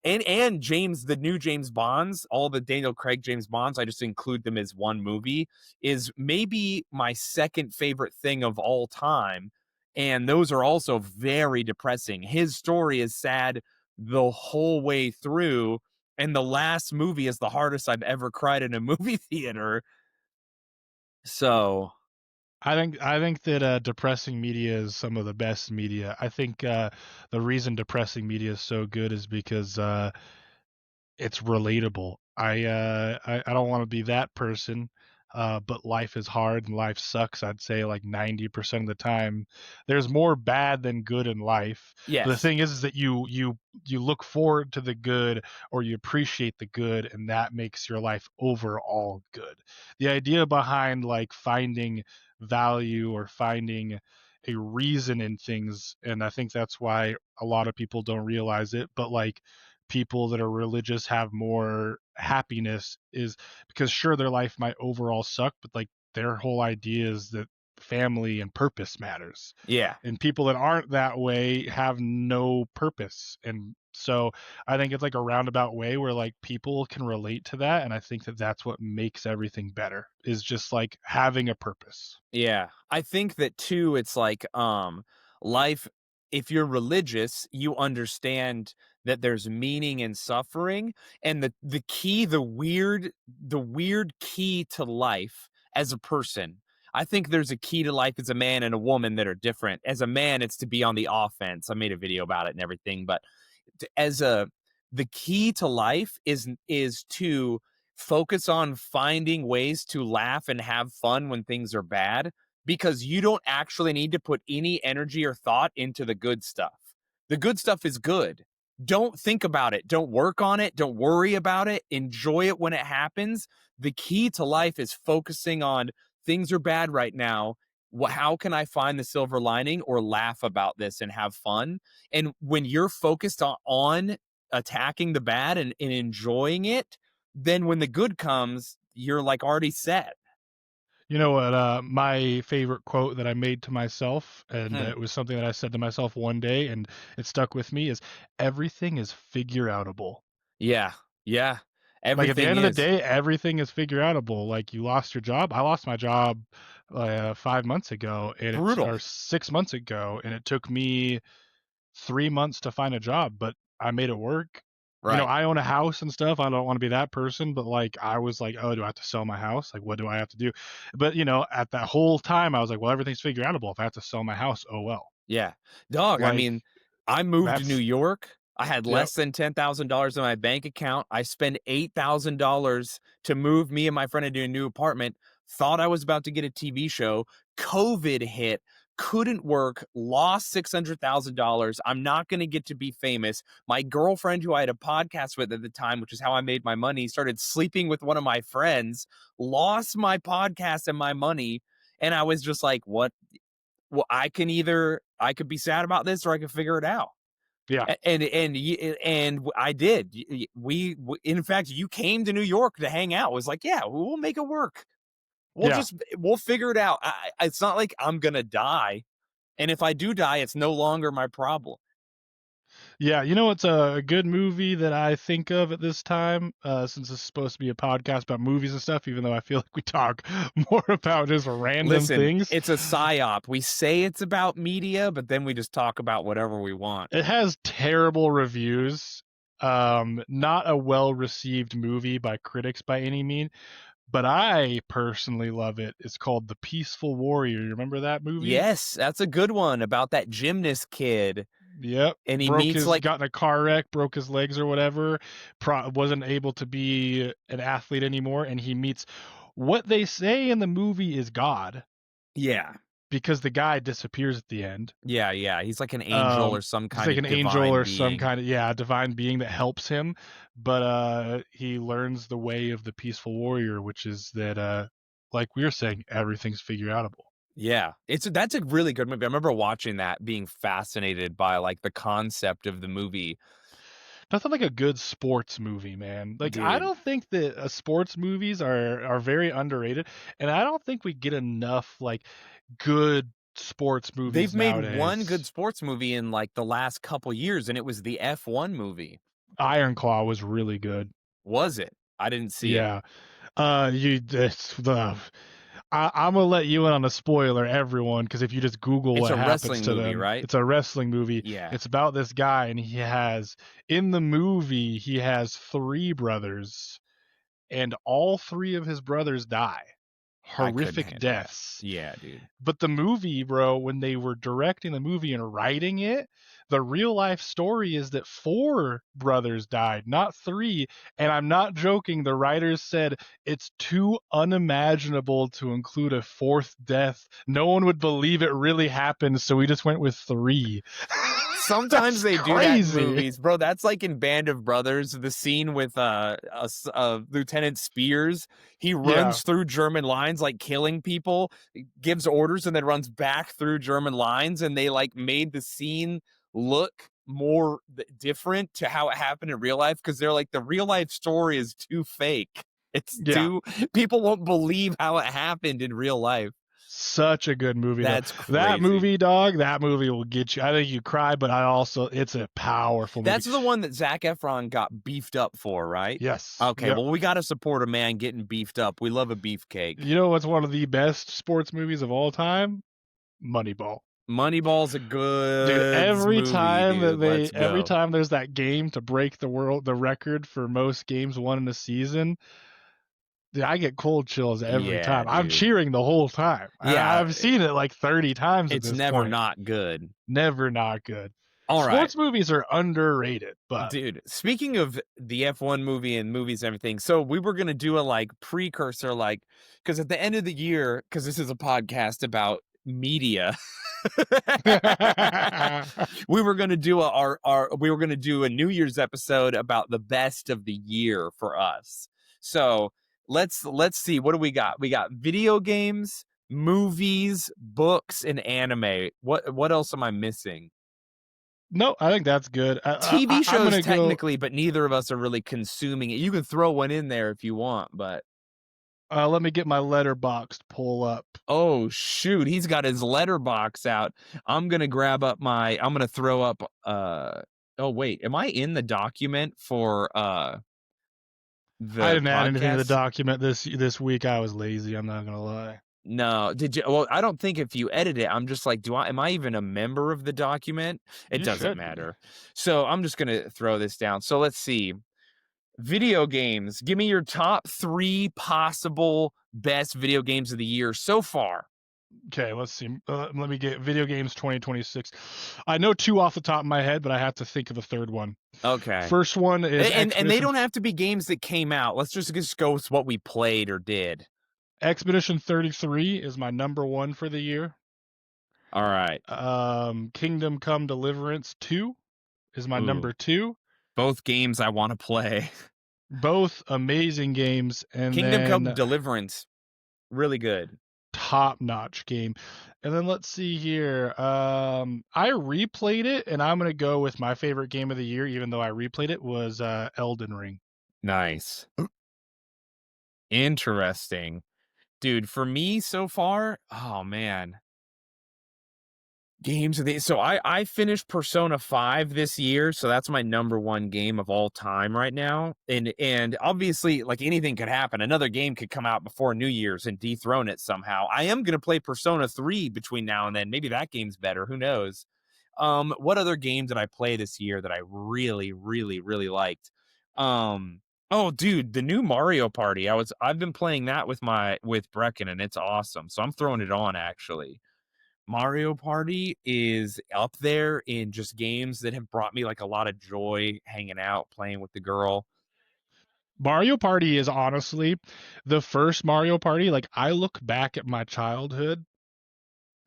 And James, the new James Bonds, all the Daniel Craig James Bonds, I just include them as one movie, is maybe my second favorite thing of all time. And those are also very depressing. His story is sad the whole way through. And the last movie is the hardest I've ever cried in a movie theater. So, I think that depressing media is some of the best media. I think the reason depressing media is so good is because it's relatable. I don't want to be that person, but life is hard and life sucks. I'd say like 90% of the time, there's more bad than good in life. But the yes. thing is that you look forward to the good or you appreciate the good, and that makes your life overall good. The idea behind like finding value or finding a reason in things, and I think that's why a lot of people don't realize it, but like people that are religious have more happiness is because sure their life might overall suck, but like their whole idea is that family and purpose matters. Yeah. And people that aren't that way have no purpose. And so I think it's like a roundabout way where like people can relate to that, and I think that that's what makes everything better is just like having a purpose. Yeah. I think that too, it's like life, if you're religious, you understand that there's meaning in suffering, and the key, the weird key to life as a person. I think there's a key to life as a man and a woman that are different. As a man, it's to be on the offense. I made a video about it and everything, but as a the key to life is to focus on finding ways to laugh and have fun when things are bad, because you don't actually need to put any energy or thought into the good stuff. The good stuff is good. Don't think about it. Don't work on it. Don't worry about it. Enjoy it when it happens. The key to life is focusing on things are bad right now. How can I find the silver lining or laugh about this and have fun? And when you're focused on attacking the bad and enjoying it, then when the good comes, you're like already set. You know what? My favorite quote that I made to myself, and Hmm. it was something that I said to myself one day, and it stuck with me, is everything is figure outable. Yeah. Yeah. Like at the Everything end of the is day, everything is figure outable. Like you lost your job. I lost my job 5 months ago, and brutal. or 6 months ago, and it took me 3 months to find a job, but I made it work. You know, Right. I own a house and stuff. I don't want to be that person, but like I was like, oh, do I have to sell my house? Like, what do I have to do? But you know, at that whole time, I was like, well, everything's figure outable. If I have to sell my house, oh well. Yeah. Dog, I Like mean, I moved to New that's York. I had yep. less than $10,000 in my bank account. I spent $8,000 to move me and my friend into a new apartment. Thought I was about to get a TV show. COVID hit, couldn't work, lost $600,000. I'm not going to get to be famous. My girlfriend, who I had a podcast with at the time, which is how I made my money, started sleeping with one of my friends, lost my podcast and my money. And I was just like, what? Well, I could be sad about this or I could figure it out. Yeah. And I did. In fact, you came to New York to hang out. It was like, yeah, we'll make it work. Yeah. We'll figure it out. It's not like I'm gonna die, and if I do die, it's no longer my problem. Yeah, you know what's a good movie that I think of at this time, since this is supposed to be a podcast about movies and stuff, even though I feel like we talk more about just random Listen, things. it's a psyop. We say it's about media, but then we just talk about whatever we want. It has terrible reviews. Not a well received movie by critics by any mean, but I personally love it. It's called The Peaceful Warrior. You remember that movie? Yes, that's a good one about that gymnast kid, Yep. and he meets like Got in a car wreck, broke his legs or whatever, wasn't able to be an athlete anymore, and he meets what they say in the movie is God, yeah. because the guy disappears at the end. Yeah, yeah, he's like an angel or some He's kind like of an angel divine or some being. kind of, yeah, divine being that helps him, but he learns the way of the peaceful warrior, which is that like we were saying, everything's figure outable. Yeah, that's a really good movie. I remember watching that, being fascinated by, like, the concept of the movie. Nothing like a good sports movie, man. Like I Dude, don't think that sports movies are very underrated, and I don't think we get enough like good sports they've movies made one good nowadays. sports movie in, like, the last couple years, and it was the F1 movie. Iron Claw was really good. Was it? I didn't see it. Yeah. You it's the I'm gonna let you in on a spoiler, everyone, because if you just Google It's what a happens wrestling to movie, them, right? it's a wrestling movie. Yeah, It's about this guy, and in the movie, he has three brothers, and all three of his brothers die. I couldn't Horrific handle that. deaths. Yeah, dude. But the movie, bro, when they were directing the movie and writing it, the real life story is that four brothers died, not three. And I'm not joking. The writers said it's too unimaginable to include a fourth death. No one would believe it really happened. So we just went with three. Sometimes That's they do that in crazy. movies, bro. That's like in Band of Brothers, the scene with Lieutenant Spears. He Yeah. runs through German lines, like killing people, gives orders, and then runs back through German lines. And they like made the scene look more different to how it happened in real life because they're like the real life story is too fake. It's Yeah. too people won't believe how it happened in real life. Such a good movie though. That's crazy. That movie will get you. I think you cry, but it's a powerful movie. That's the one that Zac Efron got beefed up for, right? Yes. Okay, Yep. well, we gotta support a man getting beefed up. We love a beefcake. You know what's one of the best sports movies of all time? Moneyball. Moneyball's a Dude, good movie, dude. Let's every go. time there's that game to break the record for most games won in a season, dude, I get cold chills every Yeah, time. I'm dude. cheering the whole time. Yeah, I've seen it like 30 times at it's this never point. not good. Never not good. All right. Sports movies are underrated, but Dude, speaking of the F1 movie and movies and everything, so we were gonna do a like precursor, like, because at the end of the year, because this is a podcast about media, we were gonna do a New Year's episode about the best of the year for us. So let's see, what do we got? We got video games, movies, books, and anime. What else am I missing? no, I think that's good. TV I'm shows gonna go. technically, but neither of us are really consuming it. You can throw one in there if you want, but Let me get my letterboxed pull up. oh shoot, he's got his letterbox out. I'm gonna throw up oh wait, am I in the document for I the didn't add anything to the podcast? document this week. I was lazy. I'm not gonna lie. No, did you? Well, I don't think if you edit it, I'm just like, am I even a member of the document? It You doesn't should be. matter. So I'm just gonna throw this down. So let's see. Video games. Give me your top 3 possible best video games of the year so far. Okay, let's see. Let me get video games 2026. I know two off the top of my head, but I have to think of a third one. Okay. First one is And they don't have to be games that came out. Let's just go with what we played or did. Expedition 33 is my number one for the year. All right. Kingdom Come Deliverance 2 is my Ooh, number two. both games I want to play. Both amazing games, and Kingdom Come then Deliverance, really good. top notch game. And then let's see here. I replayed it, and I'm gonna go with my favorite game of the year, even though I replayed it, was Elden Ring. Nice. Interesting. Dude, for me so far, oh man. Games of the so I finished Persona 5 this year, so that's my number 1 game of all time right now, and obviously, like, anything could happen. Another game could come out before New Year's and dethrone it somehow. I am gonna play Persona 3 between now and then. Maybe that game's better, who knows? What other game did I play this year that I really, really, really liked? Oh, dude, the new Mario Party. I've been playing that with Brecken, and it's awesome. So I'm throwing it on actually. Mario Party is up there in just games that have brought me like a lot of joy hanging out, playing with the girl. Mario Party is honestly the first Mario Party. Like, I look back at my childhood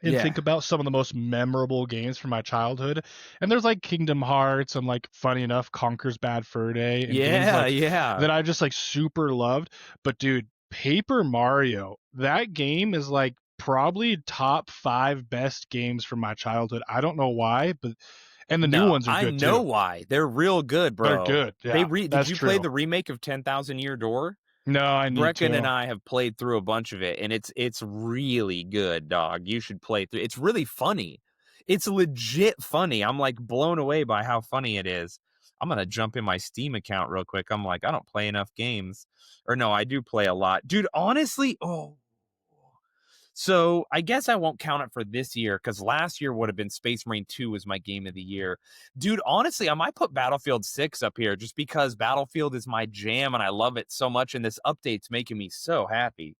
and Yeah. think about some of the most memorable games from my childhood. And there's like Kingdom Hearts and, like, funny enough, Conker's Bad Fur Day and games Yeah, like yeah. that I just like super loved. But dude, Paper Mario, that game is like probably top 5 best games from my childhood. I don't know why, but and the new No, ones are I good know too. why. They're real good, They're bro. good. Yeah, Did that's you play true. the remake of 10,000 Year Door? No, I need Brecken and to. I have played through a bunch of it, and it's really good, dog. You should play through. It's really funny. It's legit funny. I'm like blown away by how funny it is. I'm gonna jump in my Steam account real quick. I'm like, I don't play enough games, or no, I do play a lot, dude. Honestly, oh, so I guess I won't count it for this year because last year would have been Space Marine 2 was my game of the year. Dude, honestly, I might put Battlefield 6 up here just because Battlefield is my jam and I love it so much, and this update's making me so happy.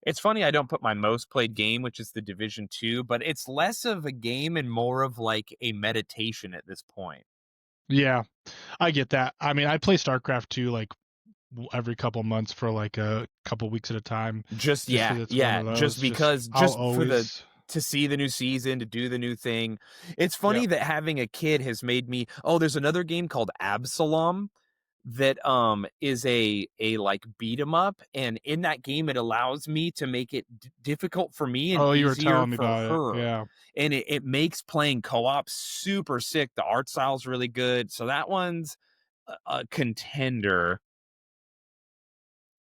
It's funny I don't put my most played game, which is the Division 2, but it's less of a game and more of like a meditation at this point. Yeah, I get that. I mean, I play StarCraft 2 like every couple months for like a couple weeks at a time, Just just because yeah, it's one yeah, of just those. Just because I'll just for the always, to see the new season, to do the new thing. It's yeah. funny that having a kid has made me oh, there's another game called Absalom that is a like beat 'em up, and in that game it allows me to make it difficult for me and Oh, you were easier telling me for about it. her. Yeah. And it makes playing co-op super sick. The art style's really good. So that one's a contender.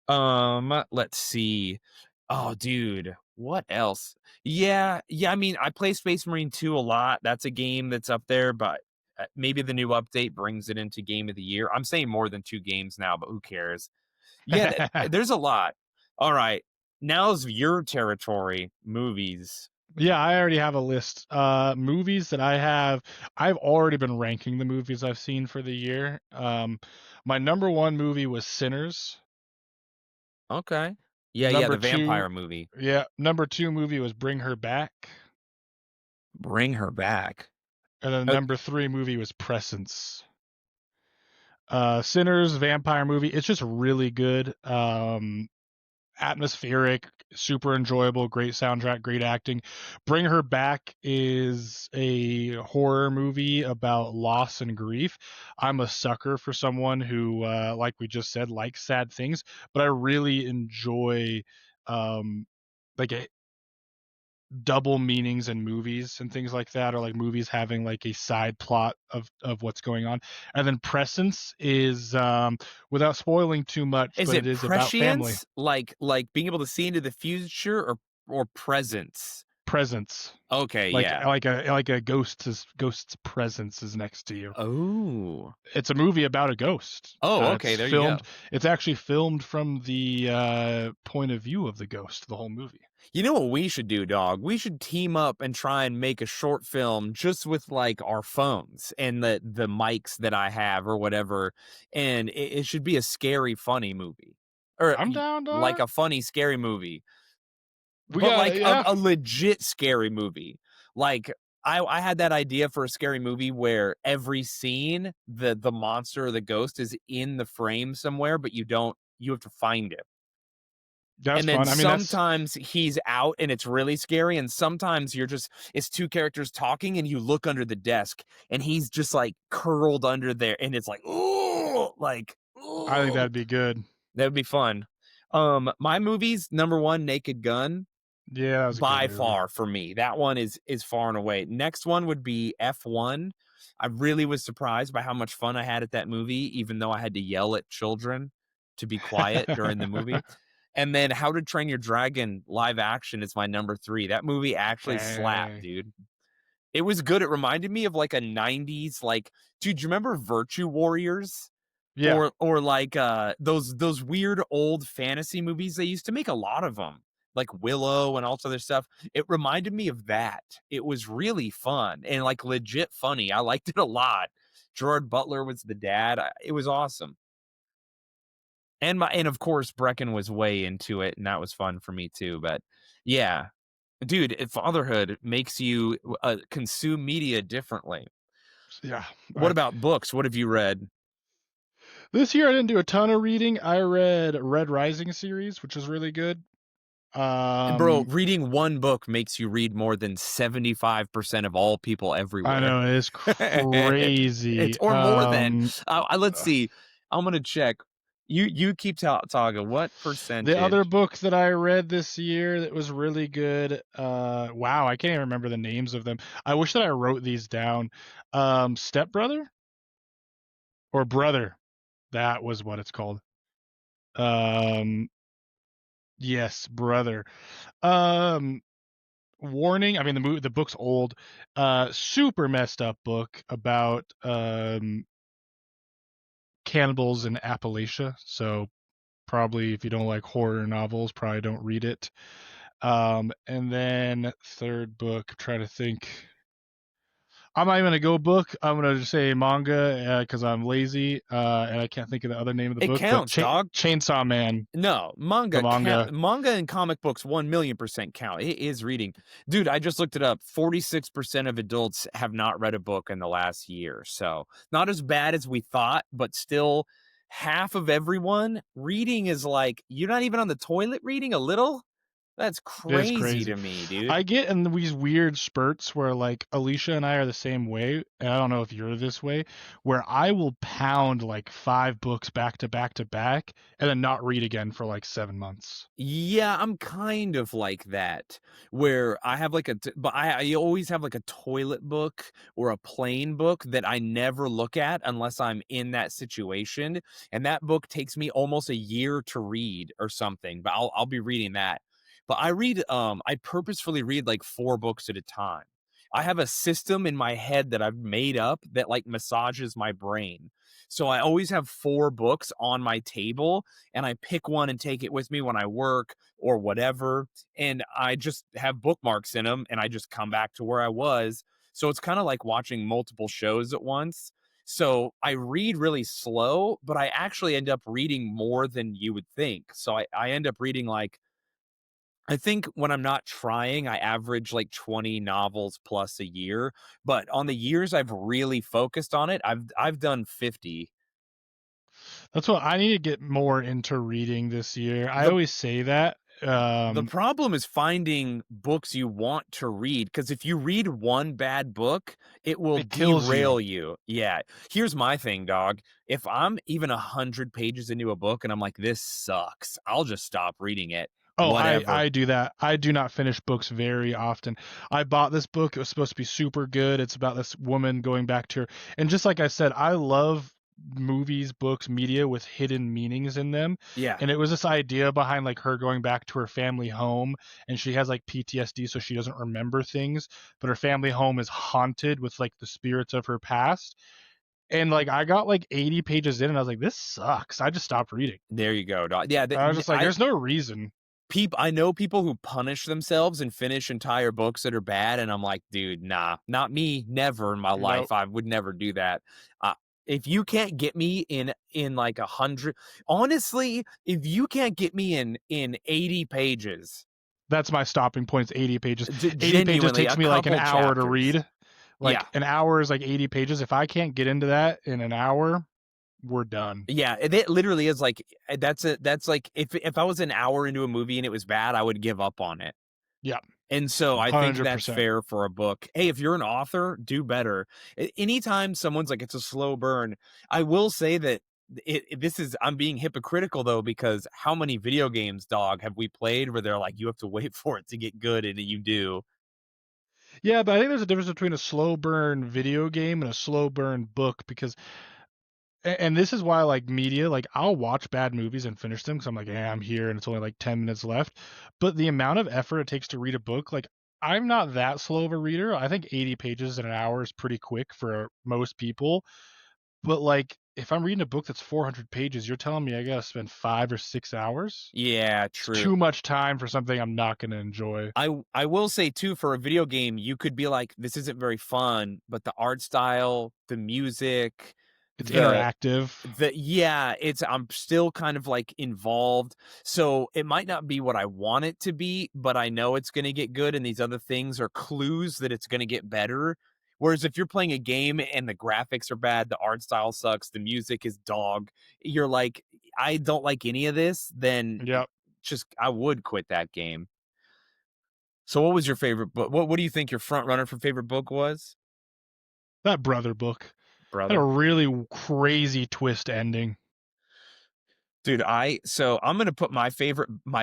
Let's see. Oh, dude, what else? Yeah, yeah. I mean, I play Space Marine 2 a lot. That's a game that's up there, but maybe the new update brings it into Game of the Year. I'm saying more than 2 games now, but who cares? Yeah, there's a lot. All right, now's your territory. Movies. Yeah, I already have a list. Movies that I've already been ranking the movies I've seen for the year. My number one movie was Sinners. Okay. Yeah, yeah. Number The two, vampire movie. yeah, number two movie was Bring Her Back. Bring her back. And then Uh, number three movie was Presence. Sinners, vampire movie. It's just really good. Atmospheric, super enjoyable, great soundtrack, great acting. Bring Her Back is a horror movie about loss and grief. I'm a sucker for someone who, like we just said, likes sad things, but I really enjoy like a double meanings in movies and things like that, or like movies having like a side plot of what's going on. And then Presence is, without spoiling too much, is but it it is about family. prescience, like being able to see into the future, or presence? Presence. Okay, Like yeah. a ghost's presence is next to you. Oh. It's a movie about a ghost. Oh, okay, It's there you filmed. go. It's actually filmed from the point of view of the ghost. The whole movie. You know what we should do, dog? We should team up and try and make a short film just with like our phones and the mics that I have or whatever, and it should be a scary, funny movie, or I'm down, like dog. a funny, scary movie, We but got like yeah. a legit scary movie. Like I had that idea for a scary movie where every scene the monster or the ghost is in the frame somewhere, but you have to find it. That's And then fun. I mean, that's sometimes he's out and it's really scary, and sometimes it's two characters talking and you look under the desk and he's just like curled under there and it's like, "Ooh," like, I think "Ooh." that'd be good. That would be fun. My movies, number 1, Naked Gun, Yeah, that was a good by movie. far for me. That one is far and away. Next one would be F1. I really was surprised by how much fun I had at that movie, even though I had to yell at children to be quiet during the movie. And then How to Train Your Dragon live action is my number 3. That movie actually slapped, Dang. dude. It was good. It reminded me of like a 90s, like, dude, do you remember Virtue Warriors? Yeah, Or like those weird old fantasy movies. They used to make a lot of them, like Willow and all this other stuff. It reminded me of that. It was really fun and like legit funny. I liked it a lot. Gerard Butler was the dad. It was awesome. And of course Brecken was way into it, and that was fun for me too. But yeah, dude, fatherhood makes you consume media differently. Yeah. What about books? What have you read? This year I didn't do a ton of reading. I read Red Rising series, which is really good. Bro, Um, reading one book makes you read more than 75% of all people I everywhere. know it is It's crazy. or more than. Let's see. I'm gonna check. You keep talking. What The other percentage? book that I read this year that was really good, wow, I can't even remember the names of them. I wish that I wrote these down. Step Brother or Brother, that was what it's called. Um, yes, Brother. Um, Warning, I mean the book's old. Super messed up book about cannibals in Appalachia. So probably if you don't like horror novels, probably don't read it. And then third book, try to think. I'm not even gonna go book. I'm gonna just say manga because I'm lazy and I can't think of the other name of the It book. But counts, dog. Chainsaw Man, No, the manga. manga and comic books 1,000,000% count. It is reading. Dude, I just looked it up. 46% of adults have not read a book in the last year. So, not as bad as we thought, but still half of everyone reading is like you're not even on the toilet reading a little? That's It is crazy crazy. to me, dude. I get in these weird spurts where like Alicia and I are the same way, and I don't know if you're this way, where I will pound like 5 books back to back to back and then not read again for like 7 months. Yeah, I'm kind of like that, where I have like but I always have like a toilet book or a plain book that I never look at unless I'm in that situation, and that book takes me almost a year to read or something, but I'll be reading that. But I purposefully read like 4 books at a time. I have a system in my head that I've made up that like massages my brain. So I always have 4 books on my table and I pick one and take it with me when I work or whatever. And I just have bookmarks in them and I just come back to where I was. So it's kind of like watching multiple shows at once. So I read really slow, but I actually end up reading more than you would think. So I end up reading like, I think when I'm not trying, I average like 20 novels plus a year. But on the years I've really focused on it, I've done 50. That's what I need to get more into reading this year. I The always say that. The problem is finding books you want to read, because if you read one bad book, it will It kills derail you. you. Yeah. Here's my thing, dog. If I'm even 100 pages into a book and I'm like, this sucks, I'll just stop reading it. Oh, Whatever. I do that. I do not finish books very often. I bought this book. It was supposed to be super good. It's about this woman going back to her. And just like I said, I love movies, books, media with hidden meanings in them. Yeah. And it was this idea behind like her going back to her family home and she has like PTSD so she doesn't remember things, but her family home is haunted with like the spirits of her past. And like I got like 80 pages in and I was like this sucks. I just stopped reading. There you go, dog. Yeah. I was just like there's no reason. I know people who punish themselves and finish entire books that are bad, and I'm like, dude, nah, not me. Never in my Nope. life. I would never do that. Uh, if you can't get me in like 100, honestly, if you can't get me in 80 pages, That's my stopping point. Is 80 pages. 80 pages genuinely takes a me like an couple hour to chapters. read. Yeah. Like an hour is like 80 pages. If I can't get into that in an hour, we're done. Yeah, it literally is like that's like if I was an hour into a movie and it was bad, I would give up on it. Yeah, And so I think that's 100%. fair for a book. Hey, if you're an author, do better. Anytime someone's like, it's a slow burn, I will say that this is, I'm being hypocritical though, because how many video games, dog, have we played where they're like, you have to wait for it to get good and you do? Yeah, but I think there's a difference between a slow burn video game and a slow burn book because and this is why I like media, like I'll watch bad movies and finish them because I'm like, yeah, I'm here and it's only like 10 minutes left. But the amount of effort it takes to read a book, like I'm not that slow of a reader. I think 80 pages in an hour is pretty quick for most people. But like if I'm reading a book that's 400 pages, you're telling me I gotta spend 5 or 6 hours? Yeah, It's true. too much time for something I'm not gonna enjoy. I will say too, for a video game, you could be like, this isn't very fun, but the art style, the music, It's The interactive. yeah, it's I'm still kind of like involved. So it might not be what I want it to be, but I know it's going to get good. And these other things are clues that it's going to get better. Whereas if you're playing a game and the graphics are bad, the art style sucks, the music is dog, you're like, I don't like any of this, then Yep. just I would quit that game. So what was your favorite book? What do you think your front runner for favorite book was? That Brother book had a Brother. really crazy twist ending. Dude, I'm gonna put my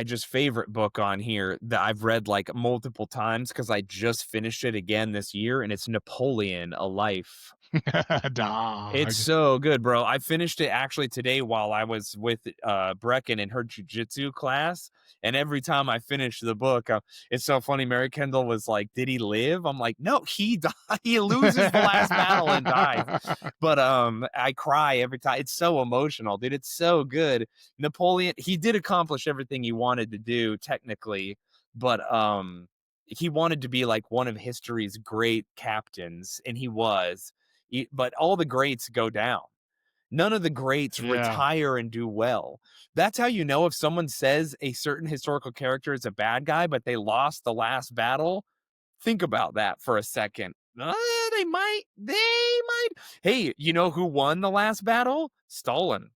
just favorite book on here that I've read like multiple times because I just finished it again this year, and it's Napoleon: A Life. It's Dog. so good, bro. I finished it actually today while I was with Brecken in her jujitsu class. And every time I finish the book, it's so funny. Mary Kendall was like, "Did he live?" I'm like, "No, he died. He loses the last battle and dies." But I cry every time. It's so emotional, dude. It's so good. Napoleon, he did accomplish everything he wanted to do technically, but he wanted to be like one of history's great captains, and he was. But all the greats go down. None of the greats Yeah, retire and do well. That's how you know if someone says a certain historical character is a bad guy, but they lost the last battle. Think about that for a second. They might. Hey, you know who won the last battle? Stalin.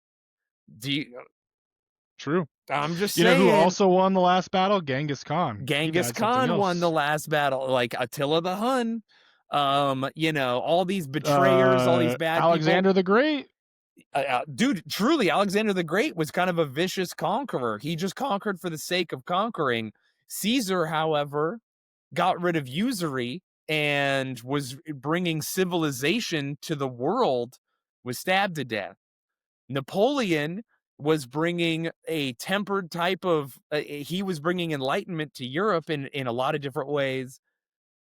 Do you, true. I'm just You know who saying. also won the last battle? Genghis Khan. He Genghis died something Khan won the else. last battle, like Attila the Hun. All these betrayers, all these bad people. Alexander the Great. Dude, truly, Alexander the Great was kind of a vicious conqueror. He just conquered for the sake of conquering. Caesar, however, got rid of usury and was bringing civilization to the world, was stabbed to death. Napoleon was bringing a tempered type of, he was bringing enlightenment to Europe in a lot of different ways.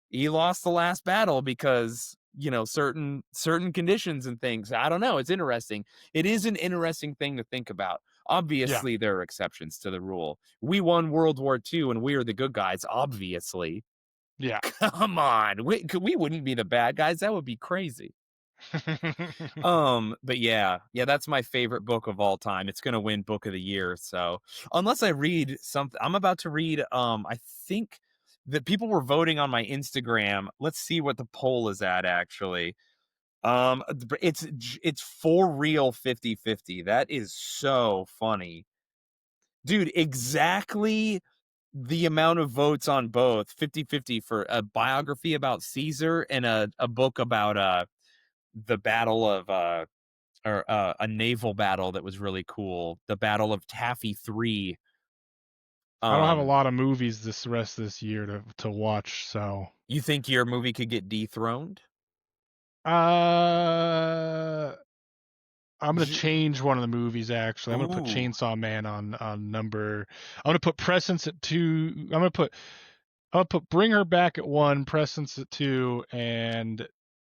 He lost the last battle because certain conditions and things. I don't know, it's interesting. It is an interesting thing to think about. Yeah, Obviously there are exceptions to the rule. We won World War II and we are the good guys, obviously. yeah. Come on, we wouldn't be the bad guys. That would be crazy. But yeah, that's my favorite book of all time. It's gonna win book of the year. So unless I read something, I'm about to read. I think that people were voting on my Instagram. Let's see what the poll is at actually. It's for real 50-50. That is so funny, dude. Exactly the amount of votes on both 50-50 for a biography about Caesar and a book about the battle of or a naval battle that was really cool. The Battle of Taffy 3. I don't have a Um, lot of movies this rest of this year to watch, so you think your movie could get dethroned? uh I'm gonna J- change one of the movies actually. I'm gonna put Ooh, Chainsaw Man on number. I'm gonna put Presence at 2. I'm gonna put Bring Her Back at 1, Presence at 2, and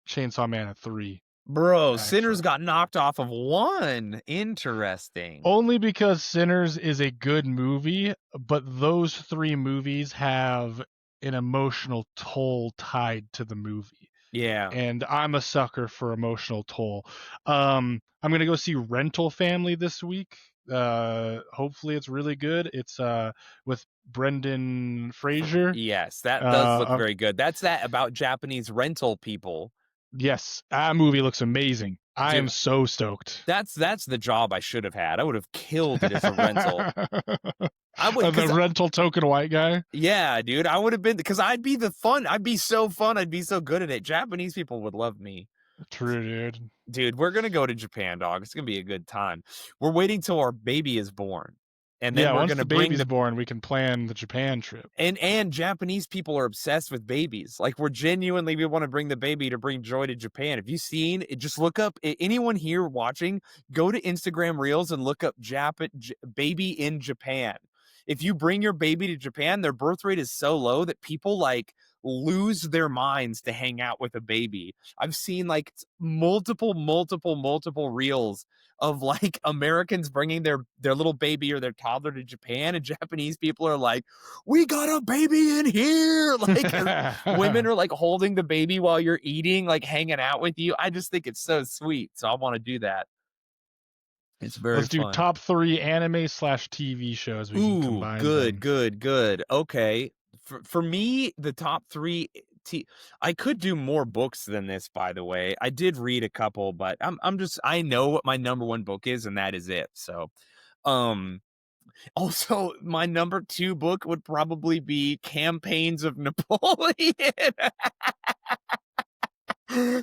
Chainsaw Man at 3, bro, Sinners actually. got knocked off of one. Interesting. Only because Sinners is a good movie, but those 3 movies have an emotional toll tied to the movie. Yeah. And I'm a sucker for emotional toll. I'm gonna go see Rental Family this week. Hopefully it's really good. It's with Brendan Fraser. Yes, that does look Uh, very good. That's that about Japanese rental people. yes, that movie looks amazing. I Dude, am so stoked. that's the job I should have had. I would have killed it as a rental. I would, The because rental token white guy. yeah, dude, I would have been because I'd be the fun. I'd be so fun. I'd be so good at it. Japanese people would love me. True, dude. Dude, we're gonna go to Japan, dog. It's gonna be a good time. We're waiting till our baby is born, and then Yeah, we're once gonna the bring baby's the born, we can plan the Japan trip. and Japanese people are obsessed with babies. Like we're genuinely we want to bring the baby to bring joy to Japan. Have you seen it? Just look up anyone here watching. Go to Instagram Reels and look up baby in Japan. If you bring your baby to Japan, their birth rate is so low that people like lose their minds to hang out with a baby. I've seen like multiple reels of like Americans bringing their little baby or their toddler to Japan, and Japanese people are like, "We got a baby in here!" Like women are like holding the baby while you're eating, like hanging out with you. I just think it's so sweet, so I want to do that. It's very Let's do fun. top 3 anime/TV shows we can Ooh, combine good, them. good, good. Okay. For me, the top 3 I could do more books than this, by the way. I did read a couple, but I'm just I know what my number 1 book is, and that is it. So, um also my number 2 book would probably be Campaigns of Napoleon.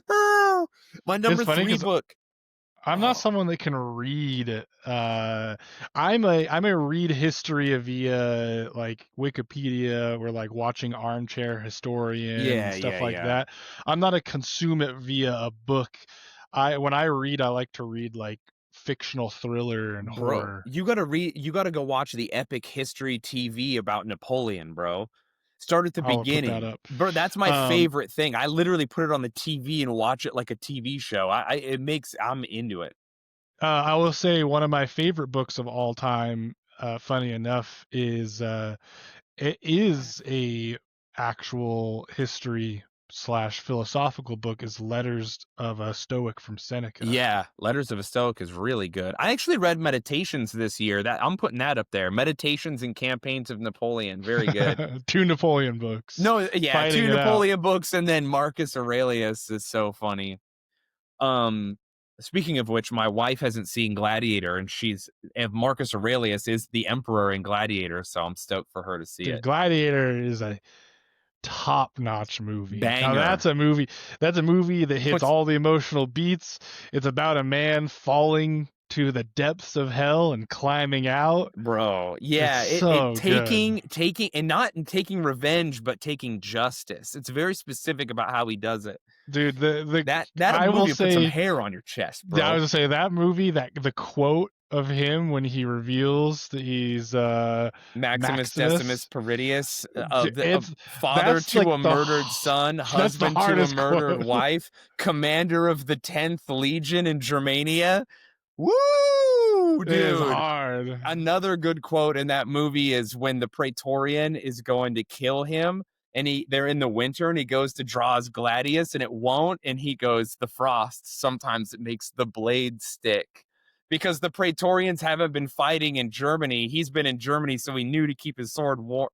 Oh, my It's number funny 3 because book. I'm not Oh, someone that can read. I'm a read history via like Wikipedia or like watching Armchair Historian and yeah, stuff yeah, like yeah. that. I'm not a consume it via a book. When I read, I like to read like fictional thriller and Bro, horror. you gotta go watch the Epic History TV about Napoleon, bro. Start at the I'll put that beginning. up. Bro, that's my Um, favorite thing. I literally put it on the TV and watch it like a TV show. I'm into it. I will say one of my favorite books of all time, funny enough, is it is a actual history slash philosophical book, is Letters of a Stoic from Seneca. Yeah, Letters of a Stoic is really good. I actually read Meditations this year. That I'm putting that up there. Meditations and Campaigns of Napoleon. Very good. 2 Napoleon books No, yeah, fighting 2 it out. Napoleon books and then Marcus Aurelius is so funny. Um, Speaking of which, my wife hasn't seen Gladiator, and Marcus Aurelius is the emperor in Gladiator, so I'm stoked for her to see Dude, it. Gladiator is a top-notch movie. Now Banger. that's a movie that hits Puts all the emotional beats. It's about a man falling to the depths of hell and climbing out. Bro, It's yeah, it so good. taking and not taking revenge, but taking justice. It's very specific about how he does it. Dude, the That I will movie will put some say, hair on your chest, yeah, I was bro. gonna say that movie, that the quote of him when he reveals that he's Maximus Decimus Maximus, Peridius, of it's father that's like to a murdered son, that's the husband to a hardest murdered quote. wife, commander of the 10th Legion in Germania. Woo, It is dude. hard. Another good quote in that movie is when the Praetorian is going to kill him, and they're in the winter, and he goes to draw his gladius and it won't, and he goes, "The frost, sometimes it makes the blade stick." Because the Praetorians haven't been fighting in Germany. He's been in Germany, so he knew to keep his sword warm.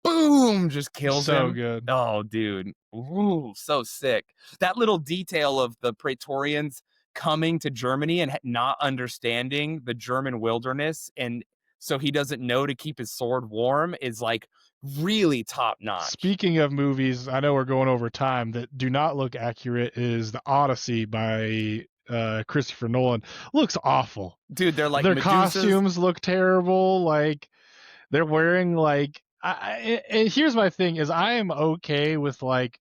Boom, just kills So him. good. Oh, dude. Ooh, so sick. That little detail of the Praetorians coming to Germany and not understanding the German wilderness, and so he doesn't know to keep his sword warm, is like really top notch. Speaking of movies, I know we're going over time, that do not look accurate is The Odyssey by Christopher Nolan. Looks awful. Dude, they're like Their Medusas. costumes look terrible. Like they're wearing like and here's my thing is I am okay with like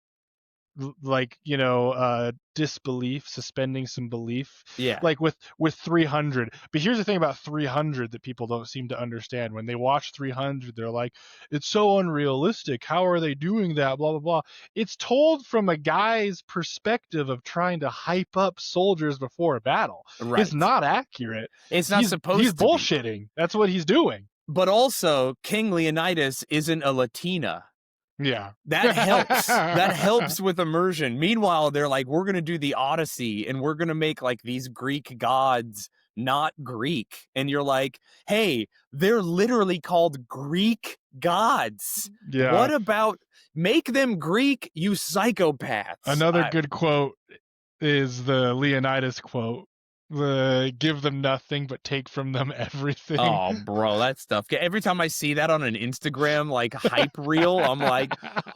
disbelief, suspending some belief, Yeah, like with 300. But here's the thing about 300 that people don't seem to understand. When they watch 300, they're like, it's so unrealistic, how are they doing that, blah blah blah. It's told from a guy's perspective of trying to hype up soldiers before a battle. It's right. not accurate. It's not He's supposed to be. bullshitting. That's what he's doing. But also, King Leonidas isn't a Latina. Yeah. That helps. That helps with immersion. Meanwhile, they're like, we're gonna do the Odyssey and we're gonna make like these Greek gods not Greek. And you're like, hey, they're literally called Greek gods. Yeah. What about make them Greek, you psychopaths? Another good quote is the Leonidas quote. The give them nothing but take from them everything. Oh, bro, that stuff. Every time I see that on an Instagram like hype reel, I'm like,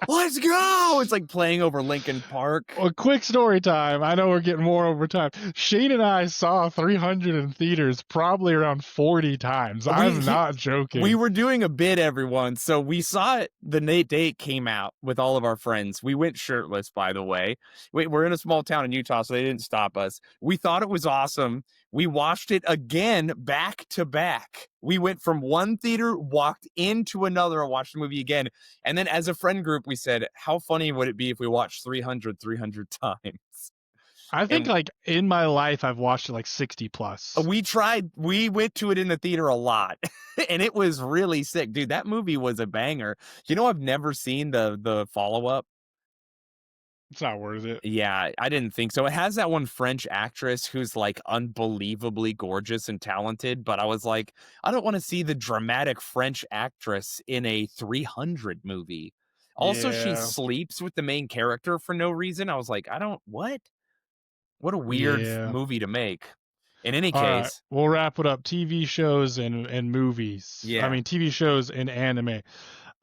let's go. It's like playing over Lincoln Park. Well, quick story time. I know we're getting more over time. Shane and I saw 300 in theaters probably around 40 times. I'm not joking. We were doing a bid, everyone. So we saw it. The date came out with all of our friends. We went shirtless, by the way. We're in a small town in Utah, so they didn't stop us. We thought it was awesome. awesome. We watched it again back to back. We went from one theater, walked into another, and watched the movie again. And then as a friend group, we said, how funny would it be if we watched 300 times? I think And like in my life I've watched it like 60 plus. we went to it in the theater a lot. And it was really sick. Dude, that movie was a banger. You know, I've never seen the follow-up. It's not worth it. Yeah, I didn't think so. It has that one French actress who's like unbelievably gorgeous and talented, but I was like, I don't want to see the dramatic French actress in a 300 movie. Also, she Yeah. sleeps with the main character for no reason. I was like, I don't, what? What a weird Yeah. movie to make. In any All right, case, we'll wrap it up. TV shows and movies. I yeah. mean, TV shows and anime.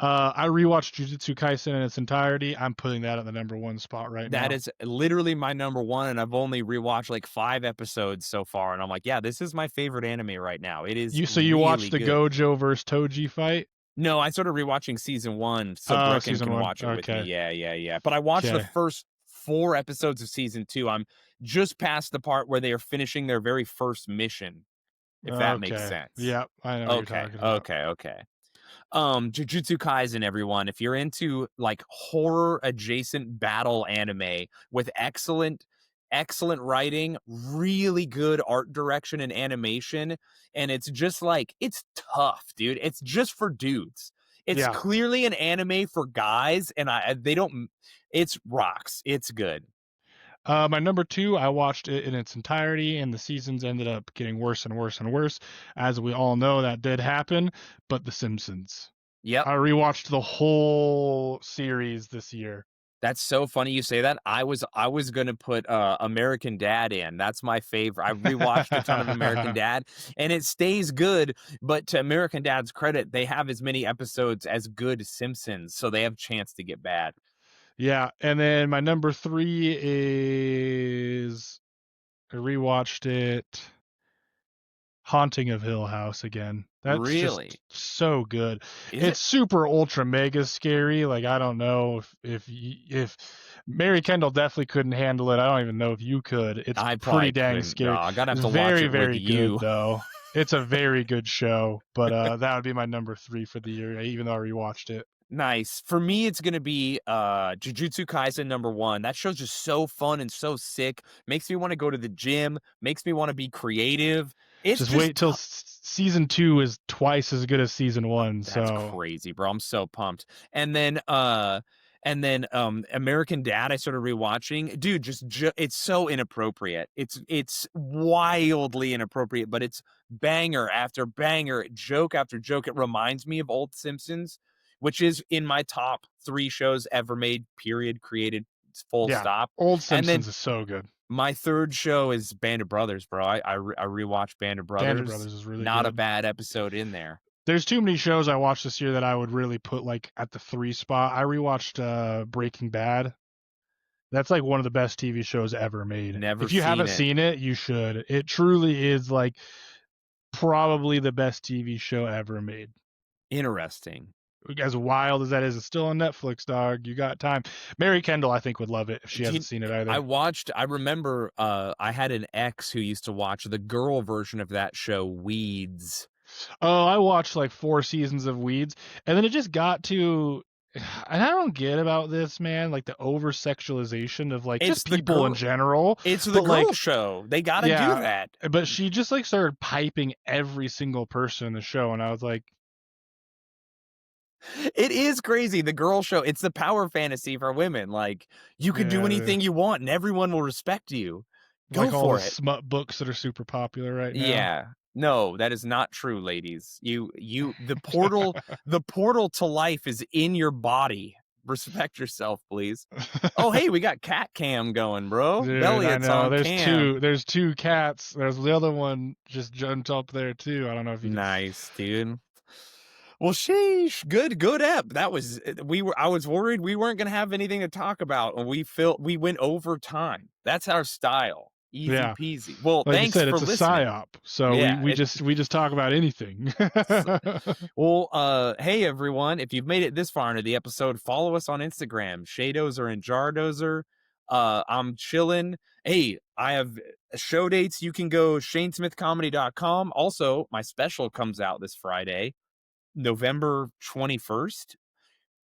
I rewatched Jujutsu Kaisen in its entirety. I'm putting that at the number one spot right That now. is literally my number one, and I've only rewatched like 5 episodes so far, and I'm like, yeah, this is my favorite anime right now. It is You really watched the good. Gojo versus Toji fight? No, I started rewatching season 1 so Oh, Brecken season can one. watch it with me. Okay. Yeah, yeah, yeah. But I watched the Okay. first 4 episodes of season 2. I'm just past the part where they are finishing their very first mission, if that makes Okay. sense. Yep, I know what you're Okay, talking about. okay, okay. Jujutsu Kaisen, everyone. If you're into like horror adjacent battle anime with excellent writing, really good art direction and animation, and it's just like it's tough, dude. It's just for dudes. It's Yeah. clearly an anime for guys, and they don't. It's rocks. It's good. My number two, I watched it in its entirety, and the seasons ended up getting worse and worse and worse. As we all know, that did happen. But The Simpsons. Yep. I rewatched the whole series this year. That's so funny you say that. I was gonna put American Dad in. That's my favorite. I rewatched a ton of American Dad, and it stays good. But to American Dad's credit, they have as many episodes as good Simpsons, so they have a chance to get bad. Yeah, and then my number three is I rewatched it. Haunting of Hill House again. That's just Really? so good. Is it? It's super ultra mega scary. Like I don't know if Mary Kendall definitely couldn't handle it. I don't even know if you could. It's I pretty probably dang couldn't. scary. I'm gonna have It's to watch very it with very good you. though. It's a very good show, but that would be my number three for the year, even though I rewatched it. Nice. For me, it's gonna be Jujutsu Kaisen number 1. That show's just so fun and so sick. Makes me want to go to the gym. Makes me want to be creative. It's Just just wait till season 2 is twice as good as season 1. That's So crazy, bro. I'm so pumped. And then American Dad I started rewatching. Dude, it's so inappropriate. It's wildly inappropriate, but it's banger after banger, joke after joke. It reminds me of old Simpsons, which is in my top 3 shows ever made, period, created, full yeah, stop. old And then Simpsons is so good. my third show is Band of Brothers, bro. I rewatched Band of Band of Brothers. Brothers is really Not a good. bad episode in there. There's too many shows I watched this year that I would really put like at the 3 spot. I rewatched Breaking Bad. That's like one of the best TV shows ever made. Never If you seen haven't it. seen it, you should. It truly is like probably the best TV show ever made. Interesting. As wild as that is, it's still on Netflix, dog. You got time. Mary Kendall, I think, would love it if she hasn't seen it either. I remember I had an ex who used to watch the girl version of that show, Weeds. Oh, I watched like 4 seasons of Weeds, and then it just got to, and I don't get about this, man, like the over sexualization of like It's just the people girl in general. It's the But girl like, show. They gotta do yeah, that. but she just like started piping every single person in the show, and I was like, It is crazy. The girl show. It's the power fantasy for women. Like you can do yeah, anything you want and everyone will respect you. Go like all the for it. smut books that are super popular right now. Yeah. No, that is not true, ladies. The portal to life is in your body. Respect yourself, please. Oh, hey, we got cat cam going, bro. Dude, I Belliot's know. on cam. There's two cats. There's the other one just jumped up there too. I don't know if you can. Nice, dude. Well, sheesh. Good ep. That was I was worried we weren't gonna have anything to talk about, and we went over time. That's our style. Easy Yeah, peasy. Well, like you thanks said, for it's a listening. psyop. So Yeah. we just talk about anything. Well, hey everyone, if you've made it this far into the episode, follow us on Instagram, Shadozer and Jardozer. I'm chilling Hey, I have show dates. You can go shanesmithcomedy.com. Also, my special comes out this Friday, November 21st.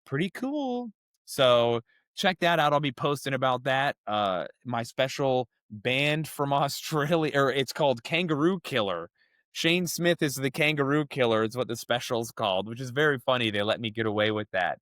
Pretty cool. So check that out. I'll be posting about that. My special band from Australia, or it's called Kangaroo Killer. Shane Smith is the Kangaroo Killer, is what the special's called, which is very funny. They let me get away with that.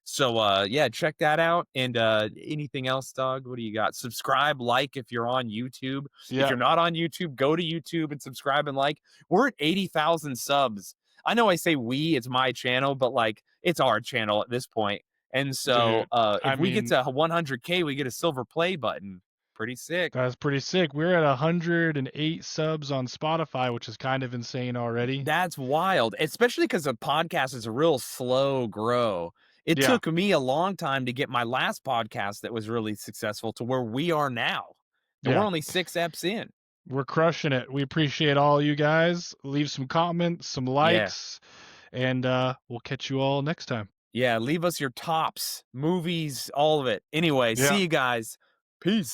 So yeah, check that out. And anything else, Doug? What do you got? Subscribe, like if you're on YouTube. If Yeah. you're not on YouTube, go to YouTube and subscribe and like. We're at 80,000 subs. I know I say we, it's my channel, but like it's our channel at this point. And so Dude, I if we get mean, to 100K, we get a silver play button. Pretty sick. that's pretty sick. We're at 108 subs on Spotify, which is kind of insane already. That's wild, especially because a podcast is a real slow grow. It Yeah. took me a long time to get my last podcast that was really successful to where we are now. And we're Yeah. only 6 eps in. We're crushing it. We appreciate all you guys. Leave some comments, some Yeah. likes, and we'll catch you all next time. Yeah. Leave us your tops, movies, all of it. Anyway, Yeah. see you guys. Peace.